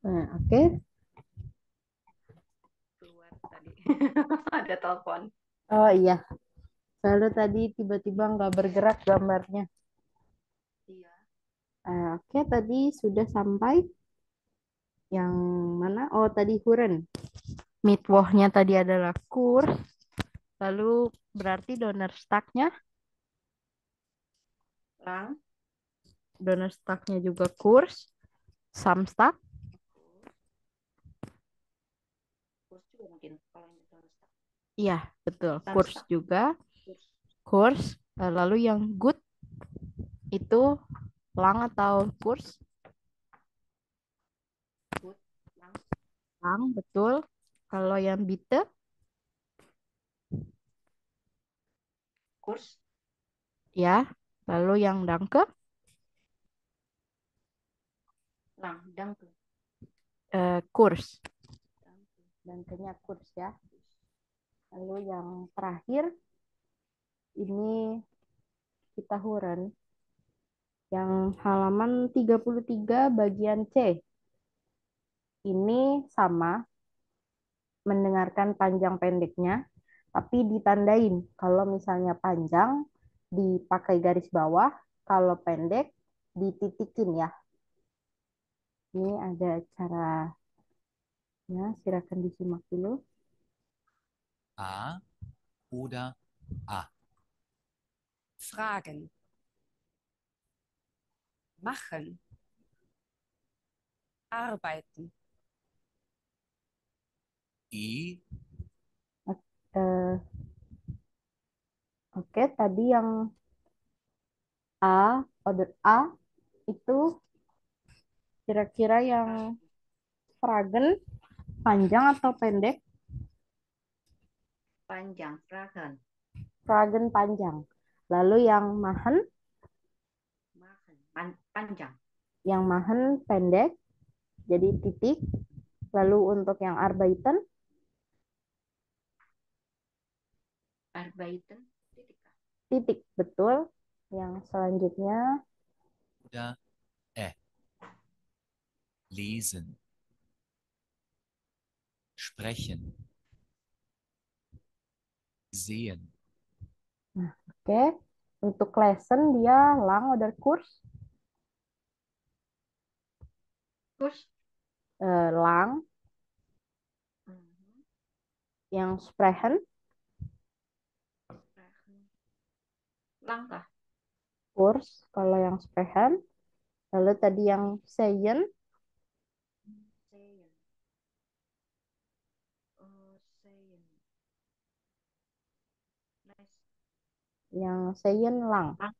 Nah, oke.
Keluar tadi. Ada telepon.
Oh iya, lalu tadi tiba-tiba nggak bergerak gambarnya.
Iya.
Oke, tadi sudah sampai yang mana? Oh, tadi Huren. Midwoh-nya tadi adalah kurs. Lalu berarti Donnerstag-nya
Lang.
juga kurs. Samstag,
Kurs juga mungkin kalau ini Donnerstag.
iya betul.
Samstag.
Kurs juga.
Kurs.
Kurs. Lalu yang good itu lang atau kurs?
Good. Lang.
Lang, betul. Kalau yang bitte,
Kurs.
ya. Lalu yang danke,
Lang. Danke.
kurs.
Danke.
Dankenya kurs ya. Lalu yang terakhir, ini kita Huren. Yang halaman 33 bagian C. Ini sama, mendengarkan panjang pendeknya, tapi ditandain. Kalau misalnya panjang, dipakai garis bawah. Kalau pendek, dititikin ya. Ini ada caranya, silakan disimak dulu.
A oder A.
Fragen. Machen. Arbeiten.
I
Eh, Oke, tadi yang A, order A, itu kira-kira yang fragen, panjang atau pendek?
Panjang. Fragen.
Fragen panjang. Lalu yang machen,
Machen. Panjang.
yang machen pendek, jadi titik. Lalu untuk yang arbeiten,
Arbeiten. Titik.
titik, betul. Yang selanjutnya,
oder Ä. Lesen. Sprechen. Sehen.
oke. Untuk lesson dia lang oder kurs,
Kurs.
lang.
Mhm.
Yang sprechen,
Fragen. Langkah.
kurs. Kalau yang sprechen, lalu tadi yang seien,
Sehen. Sehen. Nice.
Yang Seyen lang.
Lang.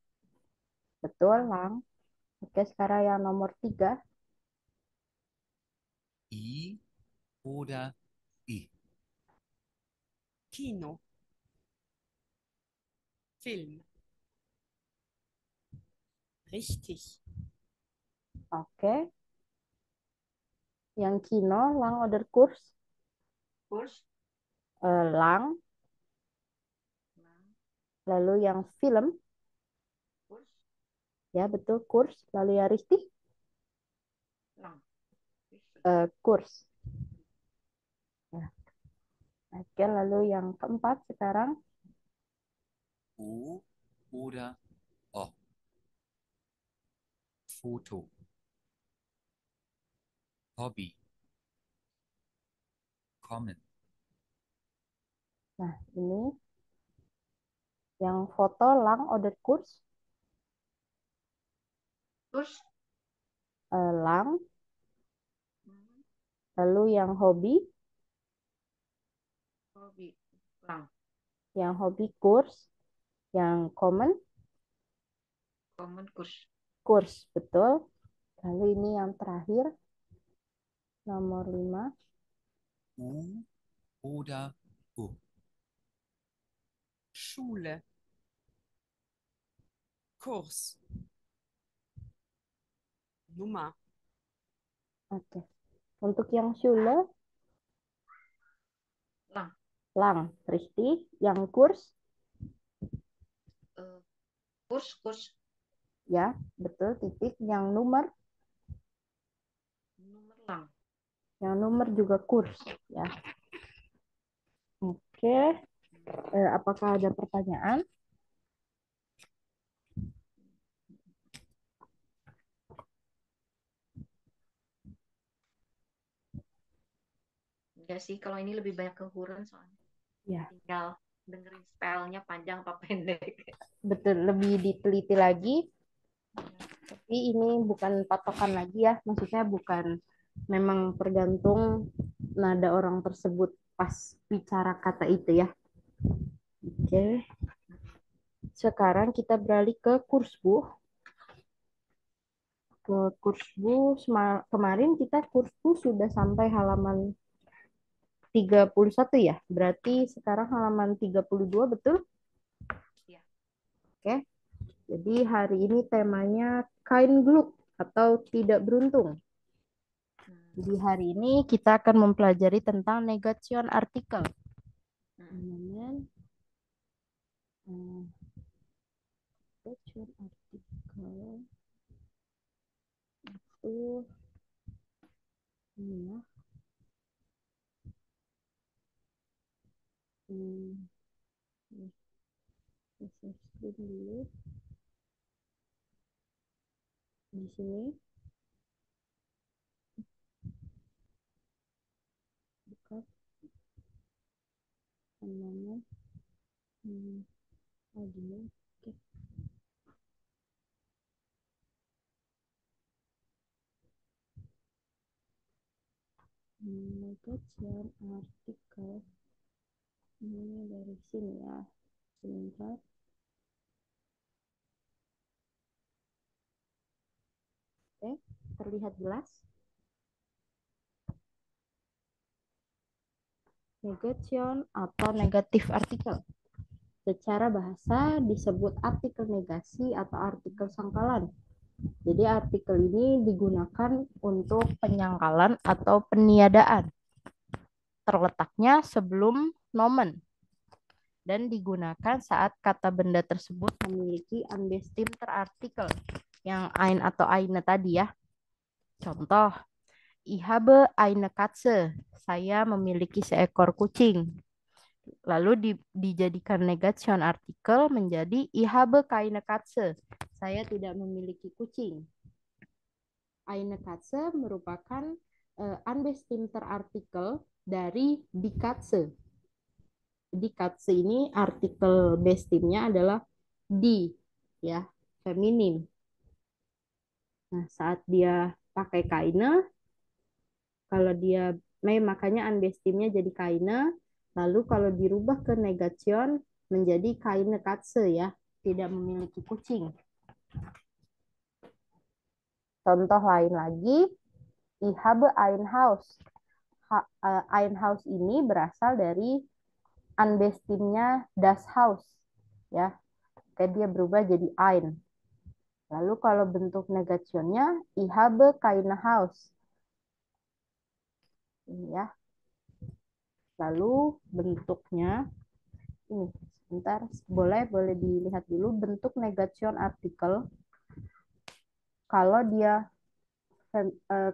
Betul,
Lang.
lang. Oke, sekarang yang nomor 3.
I oder I?
Kino. Film. Richtig.
Oke. Yang kino, lang oder kurs.
Kurs.
Lang.
Lang.
Lalu yang film,
Kurs.
ya betul, kurs. Lalu yang richtig,
Lang.
kurs. Ya. Oke, lalu yang keempat sekarang.
O oder O? Foto. Hobby. Kommen.
Nah, ini yang foto, lang oder kurs.
Kurs.
Lang.
Hmm.
Lalu yang hobi,
Hobi. Lang.
yang hobi kurs. Yang common,
Common kurs.
kurs, betul. Lalu ini yang terakhir, nomor 5.
U oder U?
Schule. Kurs. Nummer.
Oke. Untuk yang Schule,
Lang.
lang, richtig. Yang kurs,
Kurs. Kurs.
ya, betul, titik. Yang nomor,
Nomor lang.
yang nomor juga kurs, ya. Oke. Apakah ada pertanyaan?
Enggak sih, kalau ini lebih banyak ke Huron soalnya.
Ya,
Tinggal dengerin spellnya panjang apa pendek.
betul. Lebih diteliti lagi. Tapi ini bukan patokan lagi ya. Maksudnya bukan, memang tergantung nada orang tersebut pas bicara kata itu ya. Oke. Sekarang kita beralih ke kursbu. Ke kursbu, kemarin kita kursbu sudah sampai halaman 31 ya. Berarti sekarang halaman 32, betul?
Iya.
Oke. Jadi hari ini temanya kein Glück atau tidak beruntung. Jadi hari ini kita akan mempelajari tentang negation artikel. Kemudian negation artikel itu ini ya. Saya screen dulu di sini. Buka namanya audio. Oke. Negation artikel ini dari sini ya. Sebentar. Oke, terlihat jelas. Negation atau negatif artikel. Secara bahasa disebut artikel negasi atau artikel sangkalan. Jadi artikel ini digunakan untuk penyangkalan atau peniadaan. Terletaknya sebelum nomen. Dan digunakan saat kata benda tersebut memiliki unbestimmter artikel. Yang ein atau eine tadi ya. Contoh, ich habe eine Katze. Saya memiliki seekor kucing. Lalu dijadikan negation artikel menjadi ich habe keine Katze. Saya tidak memiliki kucing. Eine Katze merupakan unbestimmter artikel dari die Katze. Jadi Katze ini artikel bestimnya adalah die, ya, feminim. Nah, saat dia pakai keine, kalau dia makanya unbestimnya jadi keine, lalu kalau dirubah ke negation menjadi keine Katze ya. tidak memiliki kucing. Contoh lain lagi, ich habe ein Haus. Ein Haus ini berasal dari unbestimnya das Haus, ya. Kayak dia berubah jadi ein. Lalu kalau bentuk negationnya, ich habe keine Haus. Ini ya. Lalu bentuknya, ini sebentar, boleh dilihat dulu bentuk negation artikel. Kalau dia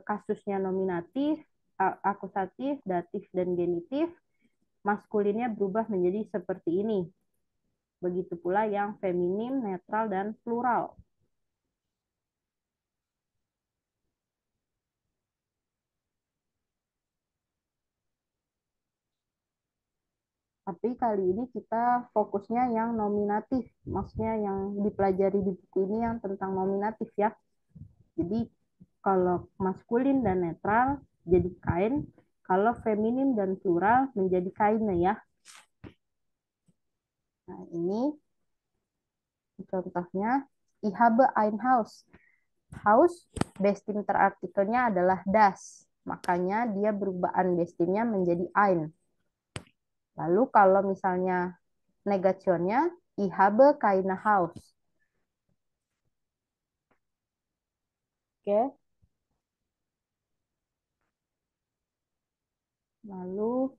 kasusnya nominatif, akusatif, datif, dan genitif, maskulinnya berubah menjadi seperti ini. Begitu pula yang feminim, netral, dan plural. Tapi kali ini kita fokusnya yang nominatif, maksudnya yang dipelajari di buku ini yang tentang nominatif ya. Jadi kalau maskulin dan netral jadi kain, kalau feminim dan plural menjadi kainnya ya. Nah ini contohnya, ich habe ein Haus. Haus, bestim terartikelnya adalah das, makanya dia berubah unbestimnya menjadi ein. Lalu kalau misalnya negationnya, ich habe keine Haus. Oke. Lalu,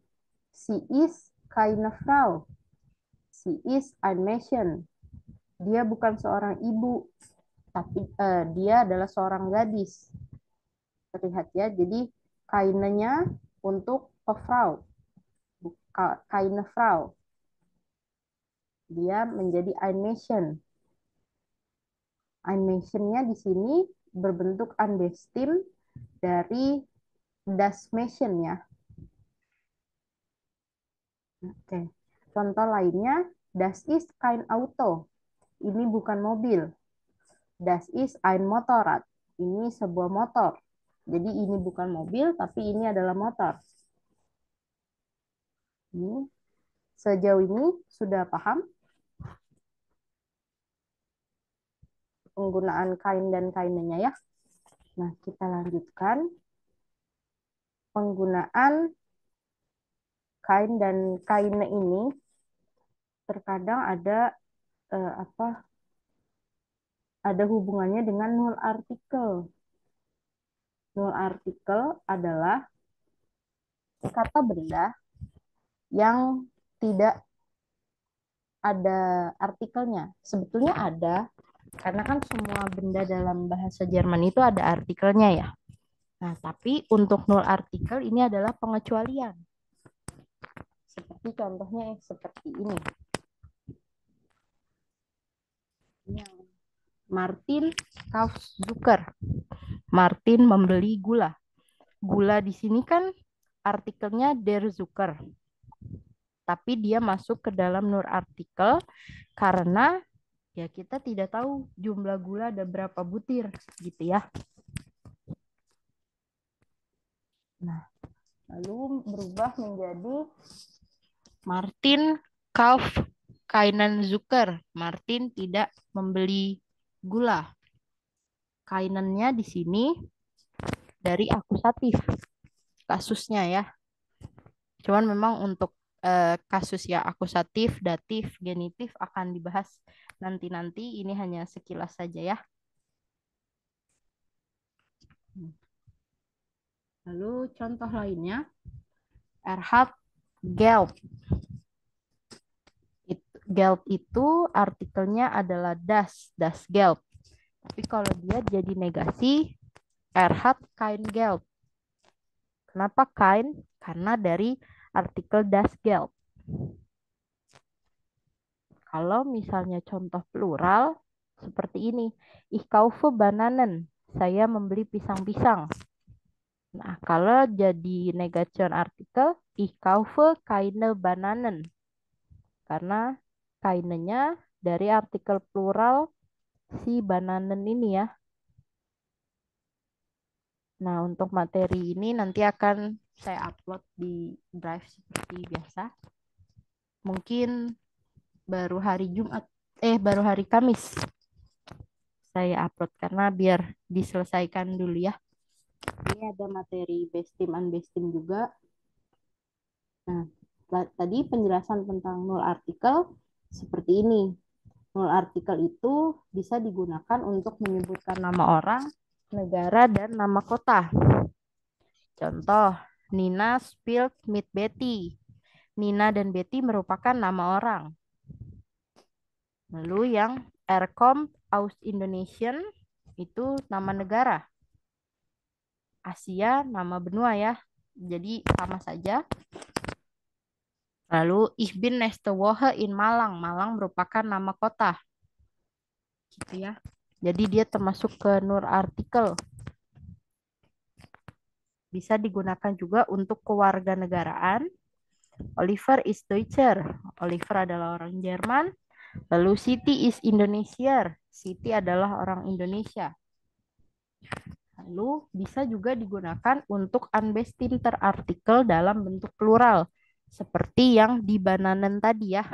sie ist keine Frau. Sie ist ein Mädchen. Dia bukan seorang ibu, tapi dia adalah seorang gadis. Terlihat ya, jadi kainnya untuk Frau. Keine Frau. Dia menjadi ein Mädchen. Ein Mädchen-nya di sini berbentuk unbestim dari das Mädchen ya. Oke. Contoh lainnya, das ist kein Auto. Ini bukan mobil. Das ist ein Motorrad. Ini sebuah motor. Jadi ini bukan mobil, tapi ini adalah motor. Ini. Sejauh ini sudah paham penggunaan kain dan kainnya ya. Nah, kita lanjutkan penggunaan kain dan kainnya ini. Terkadang ada ada hubungannya dengan null artikel. Null artikel adalah kata benda yang tidak ada artikelnya. Sebetulnya ada, karena kan semua benda dalam bahasa Jerman itu ada artikelnya ya. Nah, tapi untuk null artikel ini adalah pengecualian. Seperti contohnya seperti ini. Martin kauft Zucker. Martin membeli gula. Gula di sini kan artikelnya der Zucker. Tapi dia masuk ke dalam nur artikel karena ya kita tidak tahu jumlah gula ada berapa butir gitu ya. Nah, lalu berubah menjadi Martin kauft keinen Zucker. Martin tidak membeli gula. Kainannya di sini dari akusatif kasusnya ya. Cuman memang untuk kasus ya akusatif, datif, genitif akan dibahas nanti-nanti. Ini hanya sekilas saja ya. Lalu contoh lainnya, hat Geld. Geld itu artikelnya adalah das Geld. Tapi kalau dia jadi negasi, hat kein Geld. Kenapa kein? Karena dari artikel das Geld. Kalau misalnya contoh plural, seperti ini. Ich kaufe Bananen. Saya membeli pisang-pisang. Nah, kalau jadi negation artikel, ich kaufe keine Bananen. Karena kainnya dari artikel plural si Bananen ini ya. Nah, untuk materi ini nanti akan saya upload di Drive seperti biasa. Mungkin baru hari Jumat Baru hari Kamis saya upload karena biar diselesaikan dulu ya. Ini ada materi bestim unbestim juga. Nah, tadi penjelasan tentang null artikel seperti ini. Null artikel itu bisa digunakan untuk menyebutkan nama orang, negara, dan nama kota. Contoh, Nina spilled meet Betty. Nina dan Betty merupakan nama orang. Lalu yang Erkom aus Indonesian itu nama negara. Asia nama benua ya. Jadi sama saja. Lalu Ich bin nächste Woche in Malang. Malang merupakan nama kota. Gitu ya. Jadi dia termasuk ke nur artikel. Bisa digunakan juga untuk kewarganegaraan. Oliver is Deutscher. Oliver adalah orang Jerman. Lalu Siti is Indonesier. Siti adalah orang Indonesia. Lalu bisa juga digunakan untuk unbestimter artikel dalam bentuk plural. Seperti yang di bananen tadi ya.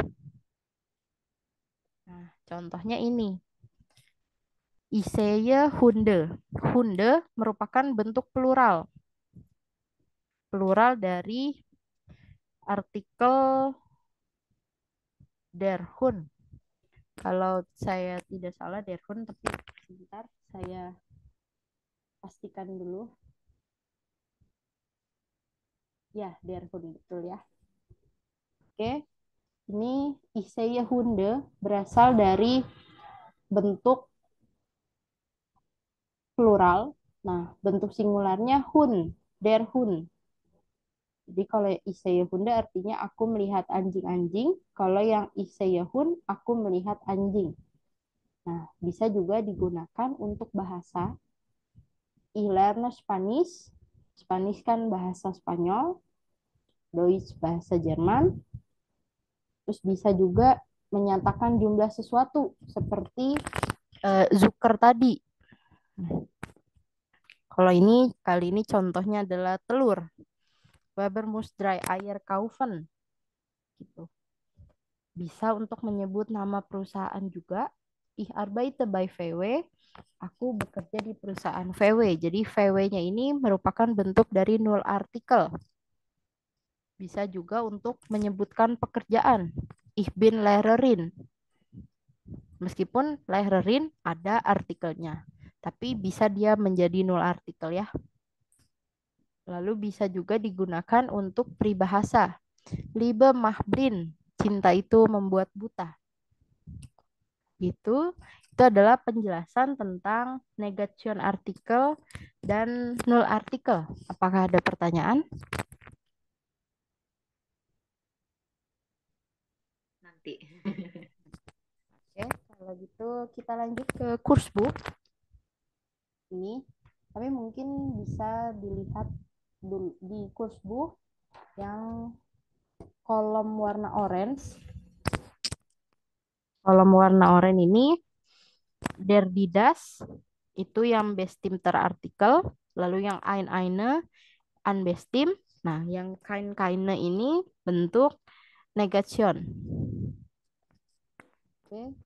Nah, contohnya ini. Iseye Hunde. Hunde merupakan bentuk plural. Plural dari artikel der Hund. Kalau saya tidak salah der Hund, tapi sebentar saya pastikan dulu. Ya, der Hund betul ya. Oke, ini Iseye Hunde berasal dari bentuk plural. Nah, bentuk singularnya Hund, der Hund. Jadi kalau Isayahunda artinya aku melihat anjing-anjing. Kalau yang Isayahun, aku melihat anjing. Nah, bisa juga digunakan untuk bahasa. Ich lerne Spanish. Spanish kan bahasa Spanyol. Deutsch bahasa Jerman. Terus bisa juga menyatakan jumlah sesuatu. Seperti Zucker tadi. Kalau ini, kali ini contohnya adalah telur. Weber muss drei Eier kaufen. Gitu. Bisa untuk menyebut nama perusahaan juga. Ich arbeite bei VW. Aku bekerja di perusahaan VW. Jadi VW-nya ini merupakan bentuk dari null artikel. Bisa juga untuk menyebutkan pekerjaan. Ich bin Lehrerin. Meskipun Lehrerin ada artikelnya. Tapi bisa dia menjadi null artikel ya. Lalu bisa juga digunakan untuk peribahasa. Liebe macht blind. Cinta itu membuat buta. Gitu. Itu adalah penjelasan tentang negation artikel dan null artikel. Apakah ada pertanyaan?
Nanti.
Oke, kalau gitu kita lanjut ke kursbook. Ini, tapi mungkin bisa dilihat di kursbook yang kolom warna orange. Kolom warna oranye ini der Didas itu yang bestimter artikel, lalu yang eine unbestim. Nah, yang keine ini bentuk negation. Oke.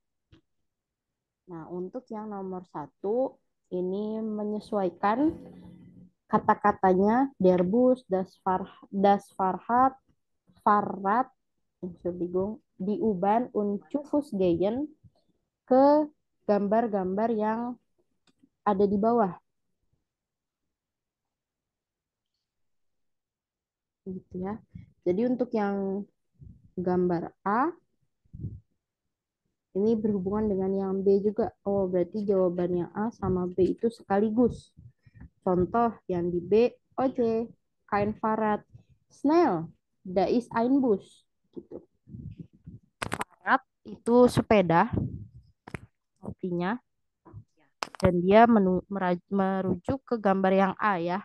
Nah, untuk yang nomor 1 ini menyesuaikan kata-katanya der Bus, das Fahrrad, Fahrrad, Entschuldigung, die U-Bahn und Fußgehen ke gambar-gambar yang ada di bawah. Gitu ya. Jadi untuk yang gambar A ini berhubungan dengan yang B juga. Oh, berarti jawabannya A sama B itu sekaligus. Contoh yang di B, oke, kein Fahrrad. Schnell, da ist ein Bus. Gitu. Fahrrad itu sepeda, artinya. Dan dia merujuk ke gambar yang A ya.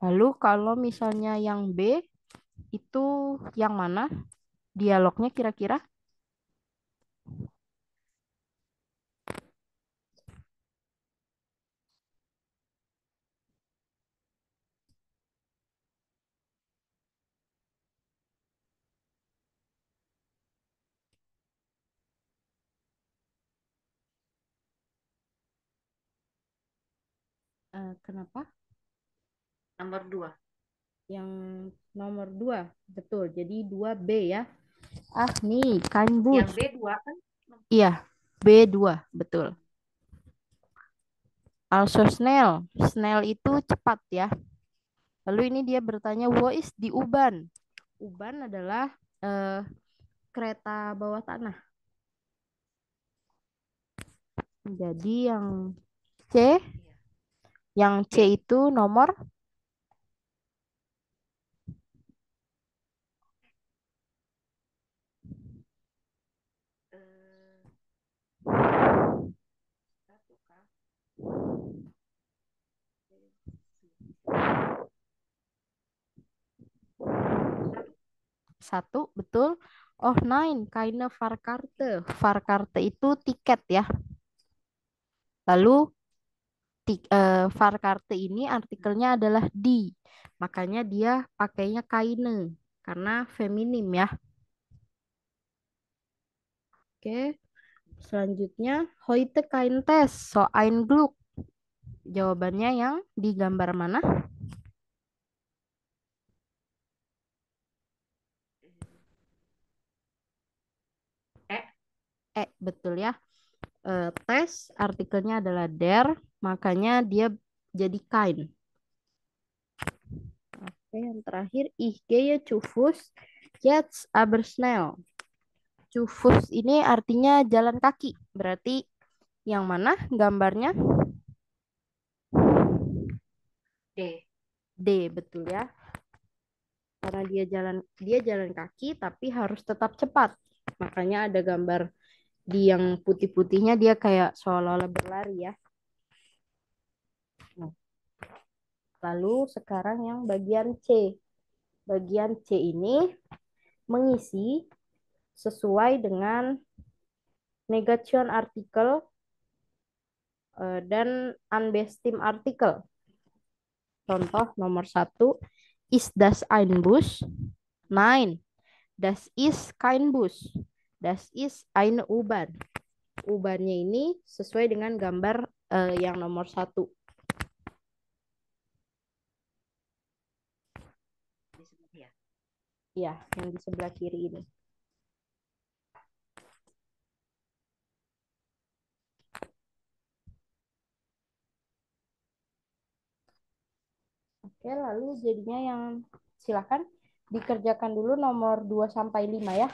Lalu kalau misalnya yang B, itu yang mana? Dialognya kira-kira? Kenapa?
Nomor 2.
Yang nomor 2, betul. Jadi 2B ya. Nih, kain bus.
Yang B2 kan?
Iya, B2, betul. Also snail. Snail itu cepat ya. Lalu ini dia bertanya, what is di U-Bahn? U-Bahn adalah kereta bawah tanah. Jadi C, yang C itu nomor
Eh, satu kah?
1, betul. Oh, 9, keine Fahrkarte. Fahrkarte itu tiket ya. Lalu Fahrkarte ini artikelnya adalah di. Makanya dia pakainya keine karena feminim ya. Oke. Selanjutnya, heute kein Test, so ein Glück. Jawabannya yang di gambar mana? Betul ya. Tes artikelnya adalah der, makanya dia jadi kein. Oke, yang terakhir, ich gehe zu Fuß, jetzt aber schnell. Zu Fuß ini artinya jalan kaki. Berarti yang mana gambarnya?
D.
D, betul ya. Karena dia jalan kaki tapi harus tetap cepat. Makanya ada gambar di yang putih-putihnya dia kayak seolah-olah berlari ya. Nah, lalu sekarang yang bagian C. Bagian C ini mengisi sesuai dengan negation artikel dan unbestim artikel. Contoh nomor 1, ist das ein Bus? Nein, das ist kein Bus. Das ist eine U-Bahn. U-Bahn-nya ini sesuai dengan gambar yang nomor 1.
Di sebelah ya.
Ya, yang di sebelah kiri ini. Oke, lalu jadinya yang silakan dikerjakan dulu nomor 2 sampai 5 ya.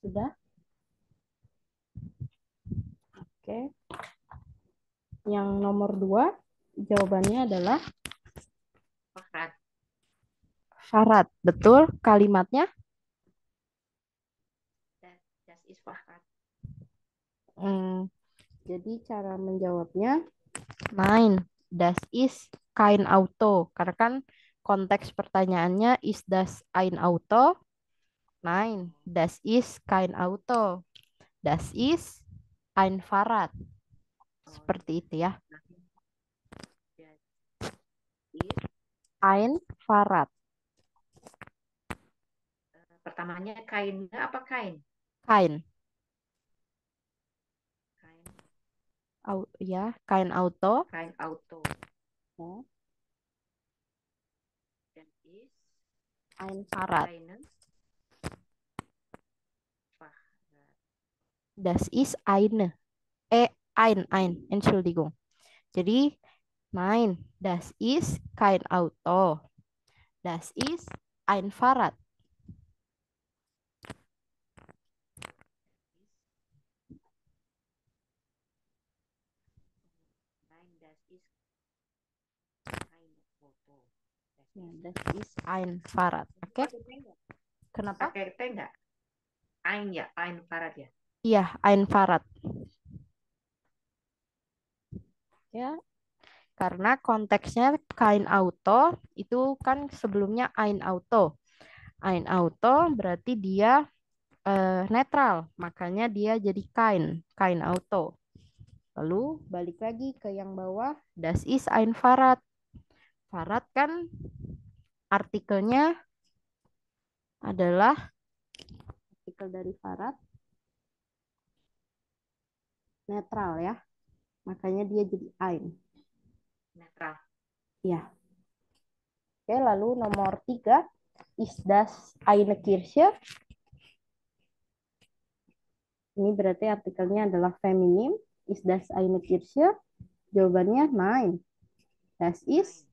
Sudah? Oke. Yang nomor 2, jawabannya adalah
Fahrrad.
Fahrrad. Betul, kalimatnya?
Das ist Fahrrad.
Jadi cara menjawabnya, nein, das ist kein Auto. Karena kan konteks pertanyaannya, is das ein Auto? Nein, das ist kein Auto. Das ist ein Fahrrad. Seperti itu ya.
Das ist,
Ein Fahrrad.
pertamanya kain apa kain?
Kein.
Kain,
Ya, kein Auto.
kain auto.
Ya,
Dan is
ein Fahrrad.
keine Fahrrad.
Das ist eine. Entschuldigung. Jadi, nein, das ist kein Auto. Das ist ein Fahrrad.
Nein, das ist kein Auto.
Ya, das ist ein Fahrrad. Oke?
Pakai T nggak?
Kenapa?
Pakai T enggak? Ein ya, ein Fahrrad ya.
Iya, ein Fahrrad. Ya, karena konteksnya kein Auto itu kan sebelumnya ein Auto. Ein Auto berarti dia netral, makanya dia jadi kein Auto. Lalu balik lagi ke yang bawah, das ist ein Fahrrad. Fahrrad kan artikelnya adalah artikel dari Fahrrad netral ya. Makanya dia jadi ein.
Netral.
Ya. Oke, lalu nomor 3, ist das eine Kirche? Ini berarti artikelnya adalah feminim. Ist das eine Kirche? Jawabannya nein. Das ist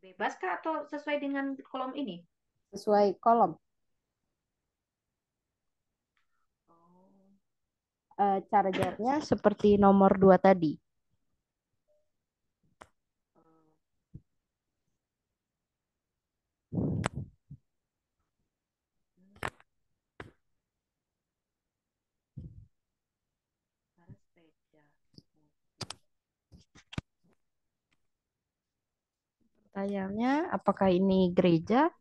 Bebas kah atau sesuai dengan kolom ini?
sesuai kolom. Cara jawabnya seperti nomor 2 tadi. Pertanyaannya, apakah ini gereja?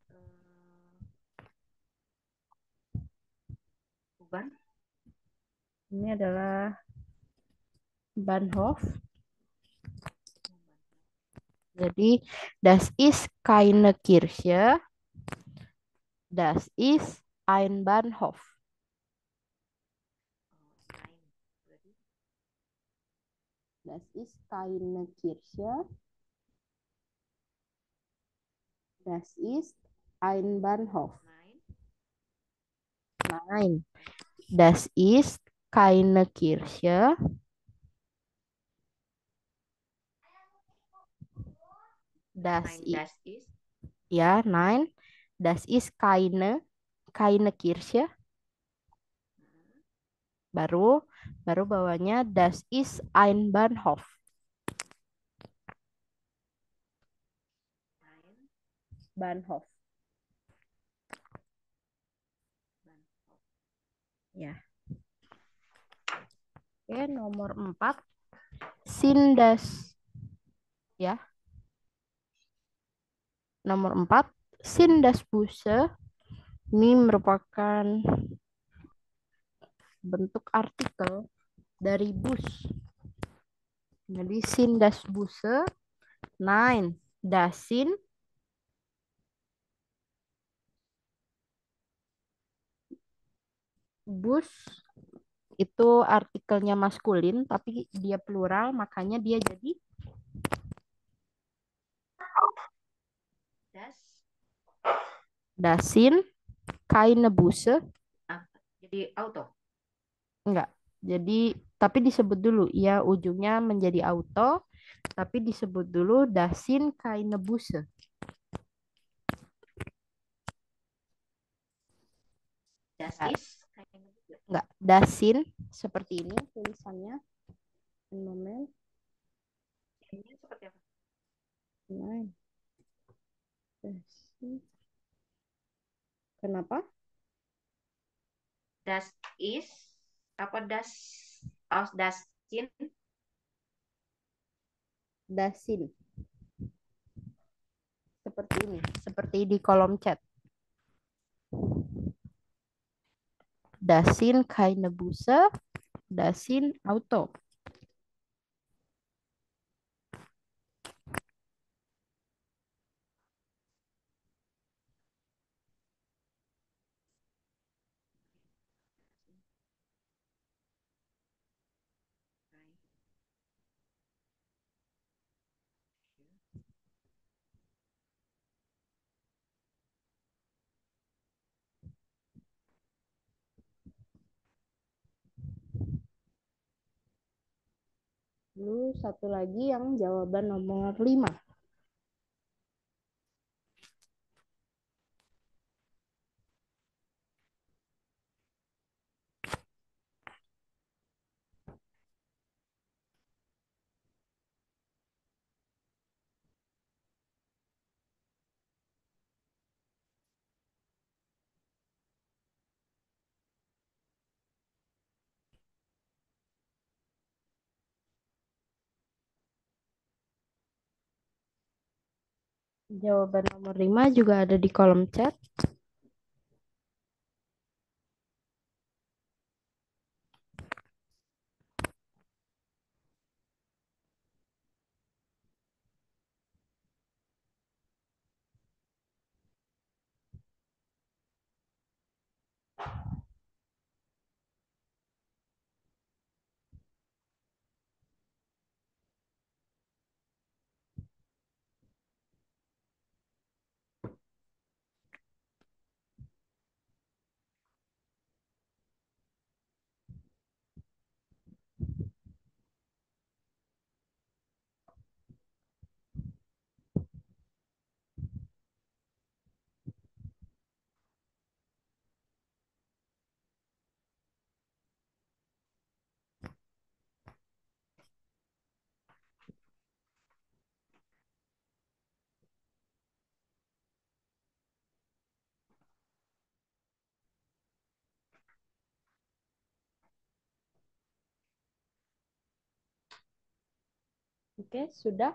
Bukan.
Ini adalah Bahnhof. Jadi, das ist keine Kirche. Das ist ein Bahnhof. Das ist keine Kirche. Das ist ein Bahnhof. Nein. Das ist keine Kirche.
Nein, das ist
Ja, nein. Das ist keine Kirche. Baru bawahnya das ist ein Bahnhof. Bahnhof. Ya. Oke, nomor 4. Sindas. Ya. Nomor 4. Sindasbusse. Ini merupakan bentuk artikel dari bus. Jadi Sindasbusse. Nein. Dasin. Bus itu artikelnya maskulin, tapi dia plural, makanya dia jadi Dasin, keine Busse.
Jadi auto.
Enggak. Jadi, tapi disebut dulu. Ya, ujungnya menjadi auto, tapi disebut dulu Dasin, keine Busse.
Das
Ya.
ist keine Busse.
Enggak, dasin seperti ini tulisannya. Moment.
Ini seperti apa?
Nah, dasin. Kenapa?
Das ist apa das aus das sind
Dasin. Seperti ini, seperti di kolom chat. Dasin keine Busse, dasin Auto. Lalu satu lagi yang jawaban nomor 5. Jawaban nomor 5 juga ada di kolom chat. Oke, sudah.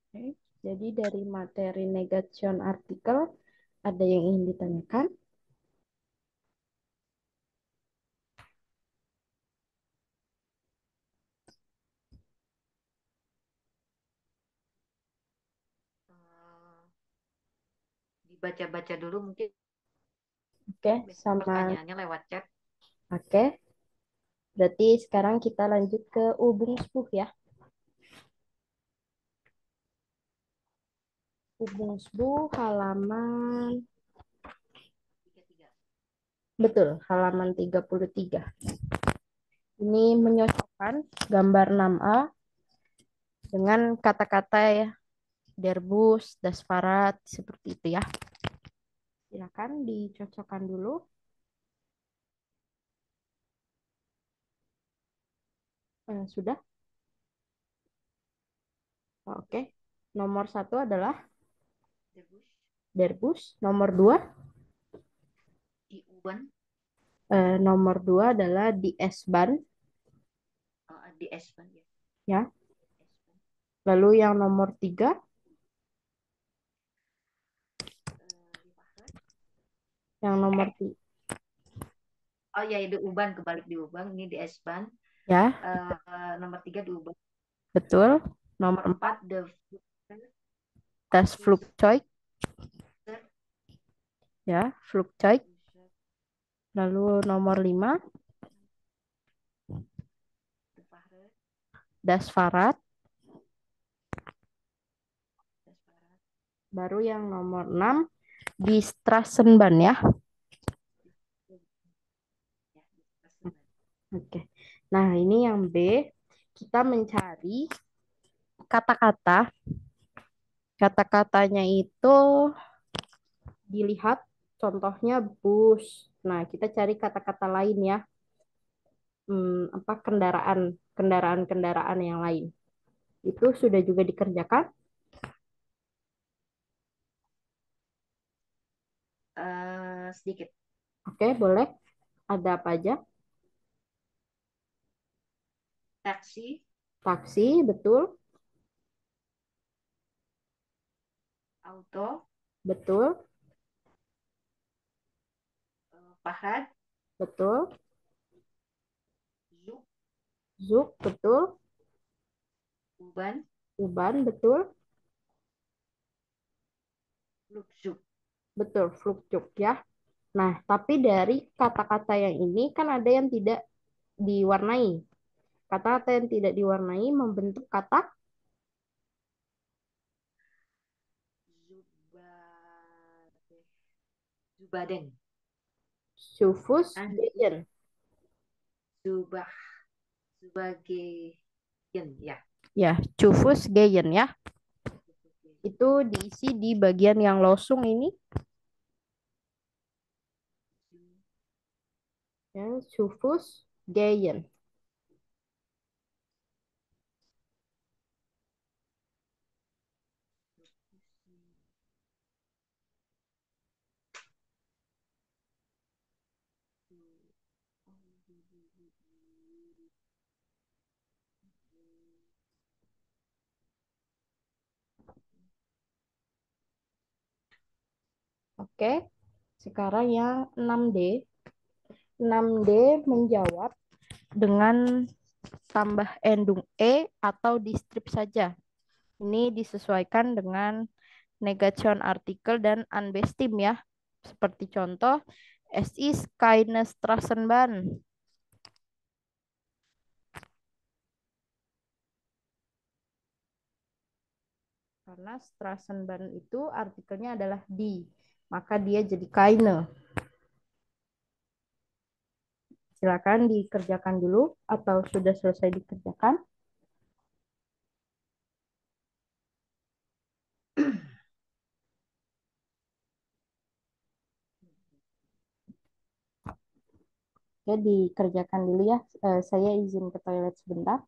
Oke, jadi dari materi negation artikel ada yang ingin ditanyakan?
dibaca-baca dulu mungkin
Oke,
besok
sama.
pertanyaannya lewat chat.
Oke. Berarti sekarang kita lanjut ke Übungsbuch ya. Übungsbuch halaman
33.
betul, halaman 33. Ini menyocokkan gambar 6A dengan kata-kata ya, der Bus, das Fahrrad, seperti itu ya. Silakan dicocokkan dulu. Sudah? Oke. Nomor 1 adalah
Der Bus,
der Bus. Nomor 2,
die U-Bahn,
nomor 2 adalah die S-Bahn
die S-Bahn ya.
ya.
S-Bahn.
Lalu yang nomor 3,
Die Fahrrad.
yang nomor 3.
Oh ya, di Uban, kebalik di Uban. Ini di S-Bahn.
Ya,
Nomor 3 di Uban.
betul. Nomor
Nomor
4,
4 the
das Flugzeug. Ya, Flugzeug. Lalu nomor 5, das Fahrrad. Baru yang nomor 6, di Straßenbahn ya. Oke. Nah, ini yang B. Kita mencari kata-kata. Kata-katanya itu dilihat contohnya bus. Nah, kita cari kata-kata lain ya. Apa kendaraan yang lain. Itu sudah juga dikerjakan?
Sedikit.
Oke, boleh. Ada apa aja?
Taksi,
Taksi, betul.
auto,
Betul.
pahat,
Betul.
zug,
Zug, betul.
Uban,
Uban, betul.
flugzug.
Betul, Flugzeug ya. Nah, tapi dari kata-kata yang ini kan ada yang tidak diwarnai. Kata-kata yang tidak diwarnai membentuk kata
Zubade, Zubaden,
Sufus
and
Gegen.
Zubah, Zubagen, ya.
Ya, Sufus Gegen ya. Itu diisi di bagian yang losung ini. Ya, Sufus Gegen. Oke, sekarang yang 6D. 6D menjawab dengan tambah endung E atau di strip saja. Ini disesuaikan dengan negation artikel dan unbestim ya. Seperti contoh, es ist keine Straßenbahn. Karena Straßenbahn itu artikelnya adalah di, maka dia jadi keine. Silakan dikerjakan dulu atau sudah selesai dikerjakan. Ya, dikerjakan dulu ya. Saya izin ke toilet sebentar.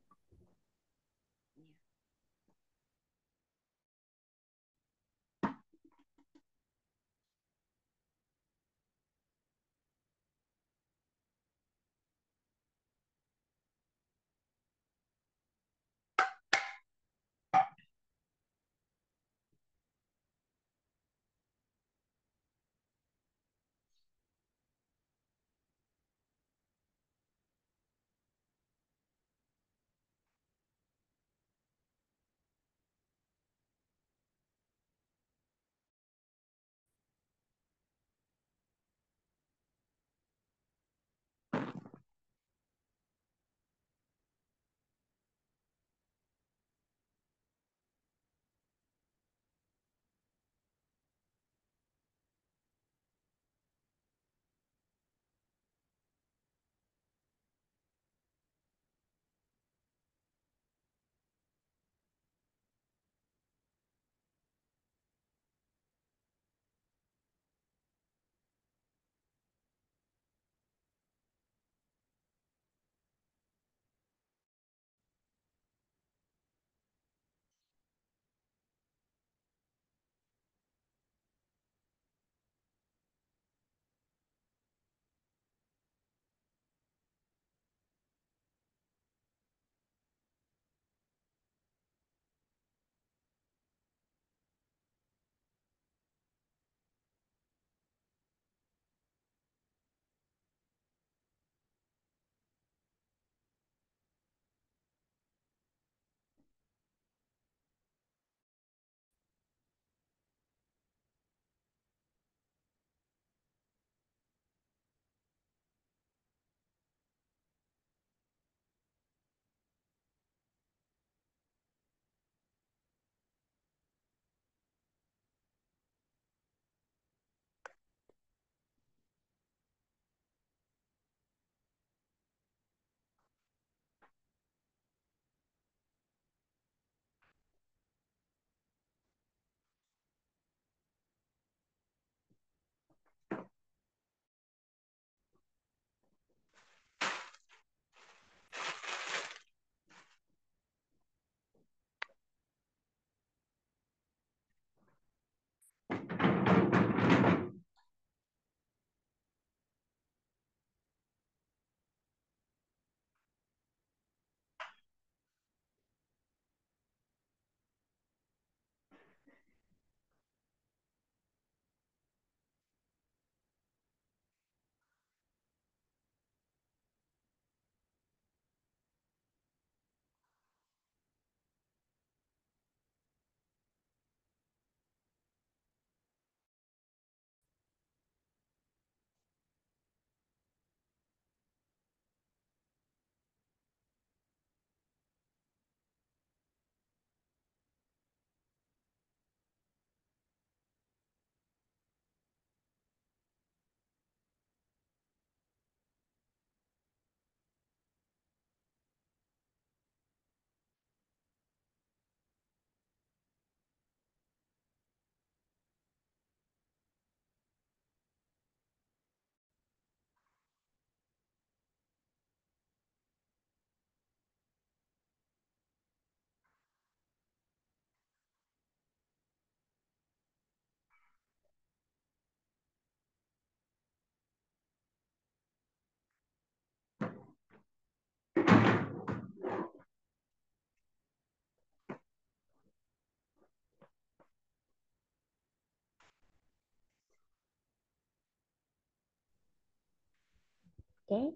Oke,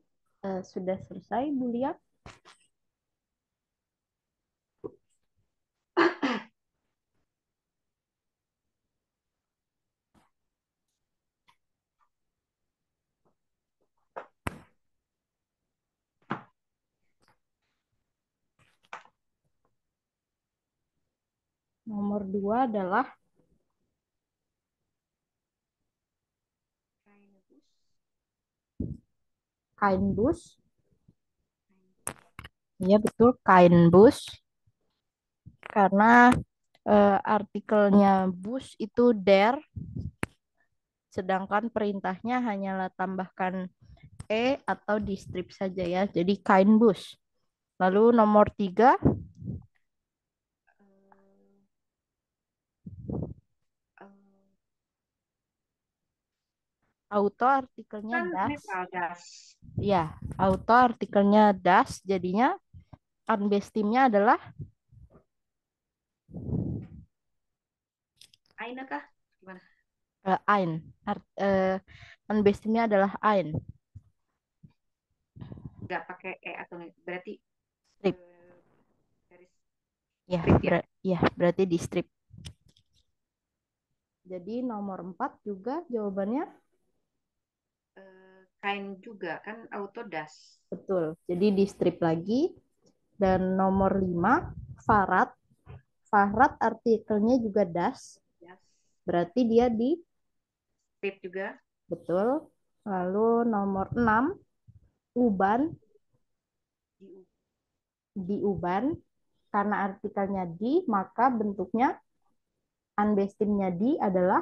sudah selesai, Bu Lia? Nomor 2 adalah kain bus. Iya betul, kain bus. Karena artikelnya bus itu der, sedangkan perintahnya hanyalah tambahkan atau di strip saja ya. Jadi kain bus. Lalu nomor 3, auto artikelnya
Kan
das.
netral gas.
Ya, auto artikelnya das, jadinya unbased-nya adalah
Aina kah? Gimana?
ein. Unbased-nya adalah ein.
Nggak pakai atau berarti
Strip.
garis
Ya,
strip ya?
ya, berarti di strip. Jadi nomor 4 juga jawabannya
Kain juga kan auto das.
betul. Jadi di strip lagi. Dan nomor 5, Farad. Farad artikelnya juga das.
Yes.
Berarti dia di
Strip juga.
betul. Lalu nomor 6, Uban. Di Uban. Karena artikelnya di, maka bentuknya unbased-nya di adalah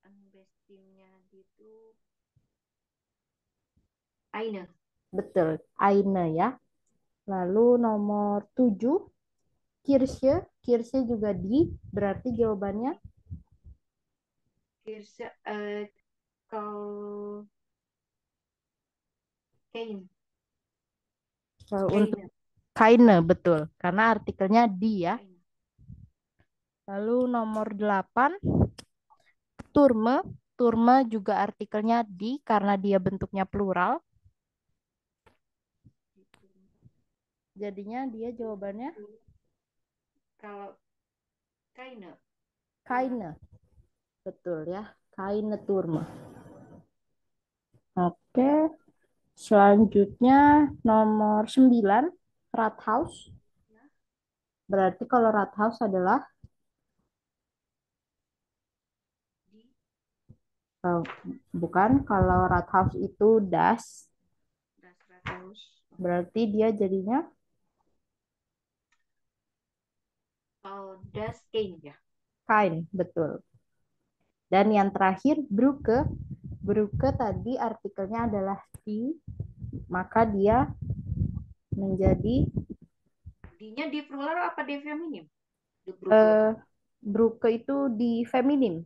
Unbased-nya itu Aina.
betul, eine ya. Lalu nomor 7, Kirsche. Kirsche juga di, berarti jawabannya
Kirsa kalau kain.
untuk keine, betul. Karena artikelnya di ya.
Kain.
Lalu nomor 8, Turme. Turme juga artikelnya di karena dia bentuknya plural. Jadinya dia jawabannya
Kalau kaina.
keine. Betul ya, keine Turme. Oke. Selanjutnya nomor 9, Rathaus. Berarti kalau Rathaus adalah bukan, kalau Rathaus itu das.
Das Rathaus.
Berarti dia jadinya
Das kain ya.
kain, betul. Dan yang terakhir Brücke. Brücke tadi artikelnya adalah di, maka dia menjadi
D-nya di plural apa di feminim? Di
Brücke itu di feminim.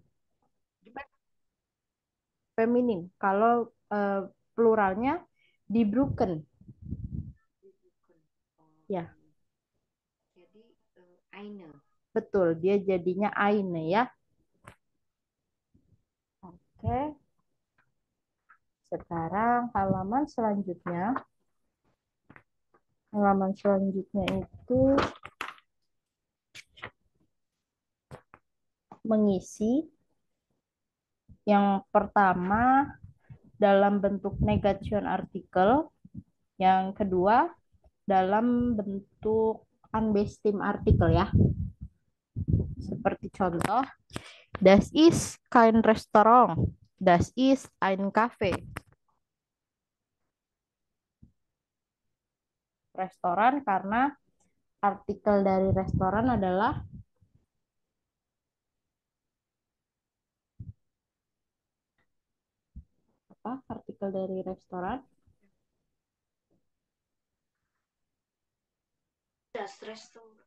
Feminim. Kalau pluralnya di Brücken. Ya.
Jadi Aina.
Betul, dia jadinya eine ya. Oke. Sekarang halaman selanjutnya. Halaman selanjutnya itu mengisi yang pertama dalam bentuk negation artikel, yang kedua dalam bentuk unbased artikel ya. Seperti contoh, das ist kein Restaurant, das ist ein Café. Restoran karena artikel dari restoran adalah apa? Artikel dari restoran?
Das restoran.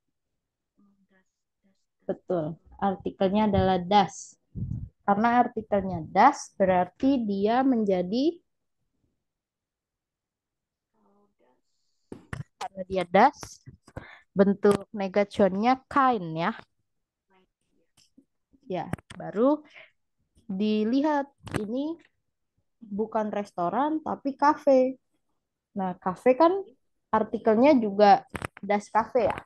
Betul. Artikelnya adalah das. Karena artikelnya das berarti dia menjadi karena dia das, bentuk negationnya kain ya. Ya, baru dilihat ini bukan restoran tapi kafe. Nah, kafe kan artikelnya juga das cafe ya.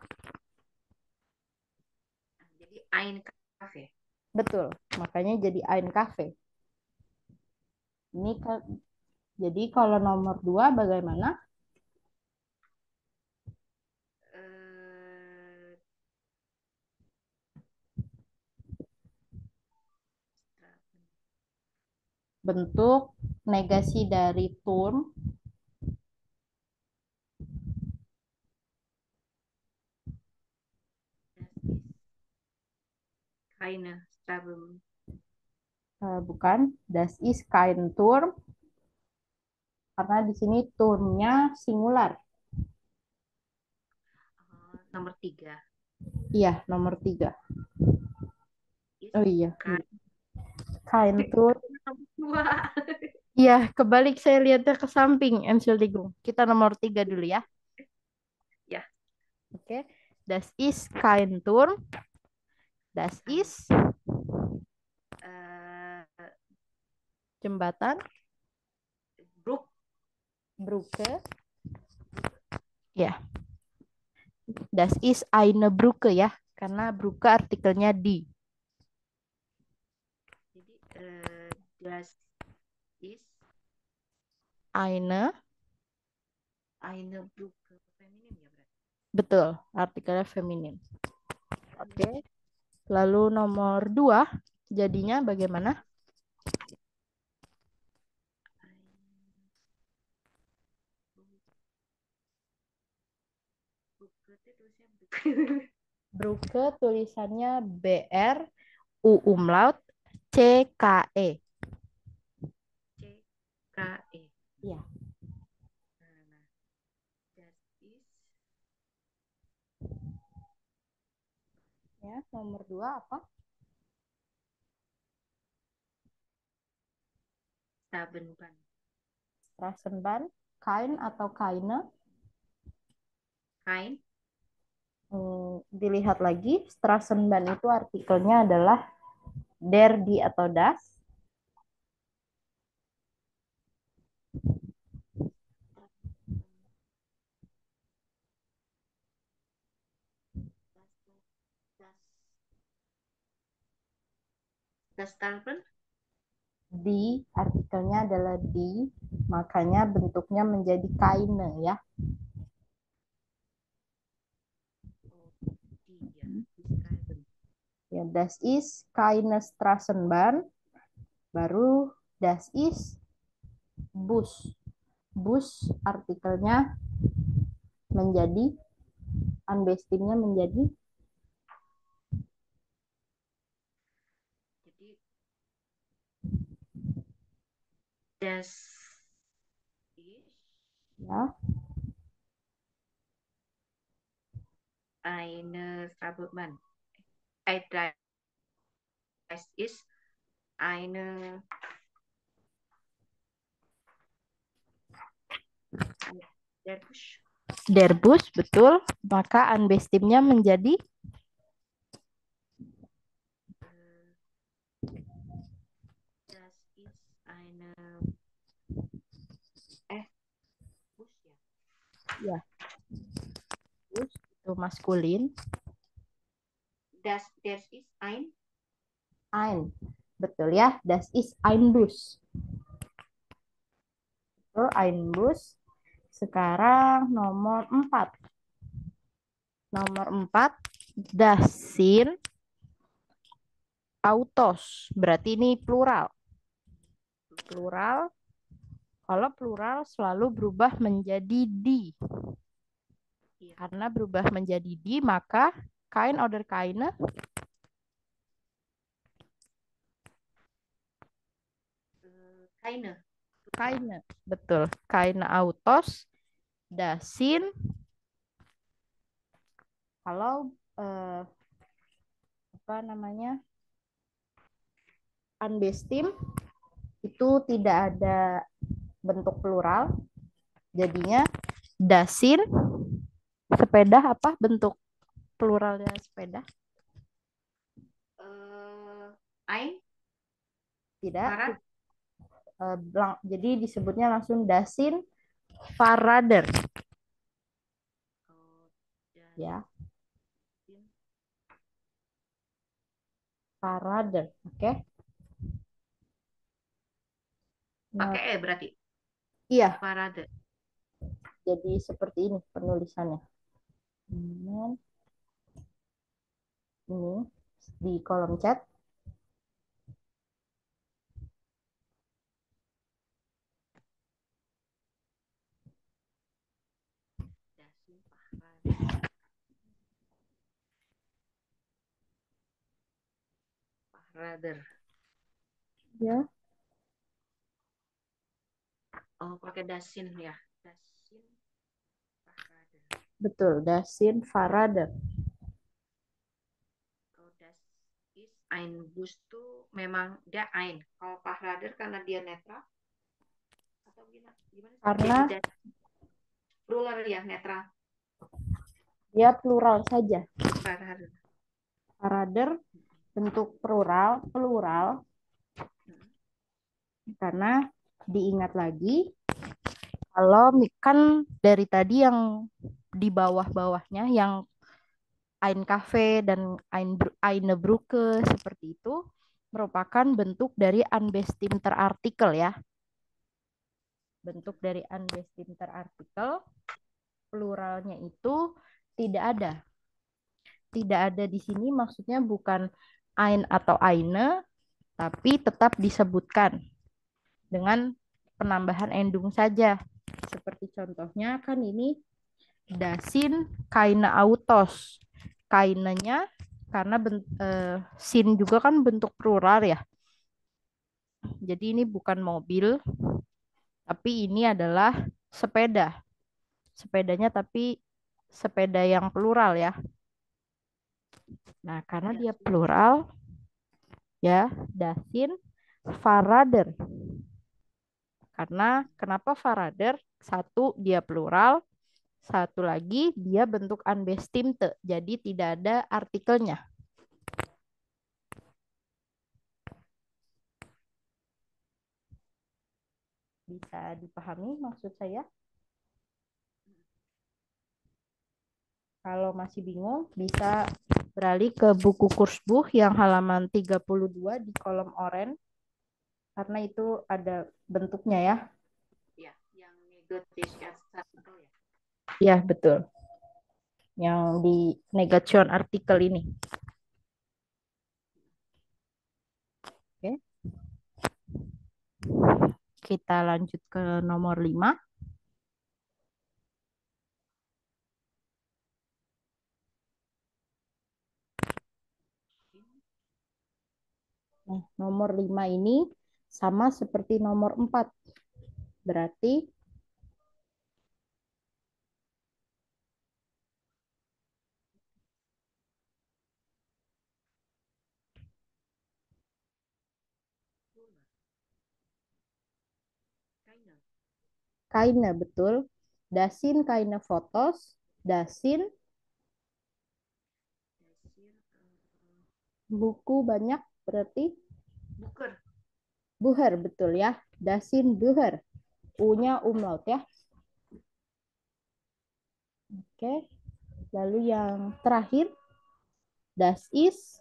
Jadi ein cafe.
Betul, makanya jadi ein cafe. Ini kan, jadi kalau nomor 2 bagaimana?
Eh,
Bentuk negasi dari Turm
Das ist keine Strabon.
bukan, das ist kein Turm karena di sini turmnya singular.
Nomor 3.
Iya, nomor 3.
Ist
Oh iya,
kein
kein Turm.
nomor 2.
Iya, kebalik saya lihatnya ke samping, Entschuldigung. Kita nomor 3 dulu ya.
Ya.
Oke, das ist kein Turm. Das ist jembatan. Brücke. Ya. Das ist eine Brücke ya, karena Brücke artikelnya di.
Jadi das ist
Eine.
Brücke feminin ya berarti.
Betul, artikelnya feminin. Oke. Lalu nomor 2 jadinya bagaimana? Brücke tulisannya BR U umlaut CKE.
CKE.
Iya.
Nah, das ist
Ya, nomor 2 apa?
Straßenbahn.
Straßenbahn, kain atau kaine?
Kain.
Dilihat lagi, Straßenbahn itu artikelnya adalah der, di, atau das.
Das Stapel.
Di, artikelnya adalah di, makanya bentuknya menjadi kaine ya. Ya, das ist keine Straßenbahn. Baru das ist Bus. Bus artikelnya menjadi, unbestimnya menjadi.
Jadi das ist
Ya,
eine Straßenbahn. Das ist eine der Bus.
der Bus, betul. Maka unbestimnya menjadi
Das ist eine Bus ya.
ya. Bus itu maskulin.
Das ist
Ein. Betul ya, das ist ein Bus. Betul, ein Bus. Sekarang nomor 4. Nomor 4, das sind Autos. Berarti ini plural. Plural. Kalau plural selalu berubah menjadi di.
Iya.
Karena berubah menjadi di, maka kein oder keine.
Keine.
Keine. Betul. Keine Autos. Das sind. Kalau apa namanya? Unbestim itu tidak ada bentuk plural. Jadinya dasin sepeda, apa bentuk pluralnya sepeda?
Ein.
Tidak.
Fahrrad.
Jadi disebutnya langsung Dasin Farader
Oh, dan
ya, Farader. Oke. Nah,
pakai berarti
iya,
parade.
jadi seperti ini penulisannya. Kemudian ini di kolom chat.
Dasin parade. Parader.
Ya,
Oh, pakai dasin ya. Dasin parade.
betul, Dasin Farader.
Kalau das is ein bus tuh memang dia ein. Kalau parader karena dia netral atau gimana? Gimana sih?
Karena
Jadi plural ya, netral.
dia plural saja.
Parader.
Farader bentuk plural, karena diingat lagi kalau kan dari tadi yang di bawah-bawahnya yang Ein Cafe dan Eine Brücke seperti itu merupakan bentuk dari unbestimmter artikel ya. Bentuk dari unbestimmter artikel pluralnya itu tidak ada. Tidak ada di sini maksudnya bukan ein atau eine, tapi tetap disebutkan dengan penambahan endung saja. Seperti contohnya kan ini dasin kaina autos. Kainanya karena sin juga kan bentuk plural ya. Jadi ini bukan mobil, tapi ini adalah sepeda. Sepedanya tapi sepeda yang plural ya. Nah, karena dia plural ya, dasin Farader. Karena kenapa Farader? Satu, dia plural. Satu lagi, dia bentuk unbestimmte. Jadi tidak ada artikelnya. Bisa dipahami maksud saya? Kalau masih bingung, bisa beralih ke buku Kursbuch yang halaman 32 di kolom oranye. Karena itu ada bentuknya ya.
Ya, yang negosiasi artikel ya.
Iya, betul. Yang di negation artikel ini. Oke. Kita lanjut ke nomor 5. Nah, nomor 5 ini sama seperti nomor 4. Berarti kaina betul. Dasin kaina fotos. Dasin buku banyak berarti
Buker.
buher betul ya. Dasin buher. U-nya umlaut ya. Oke. Lalu yang terakhir das is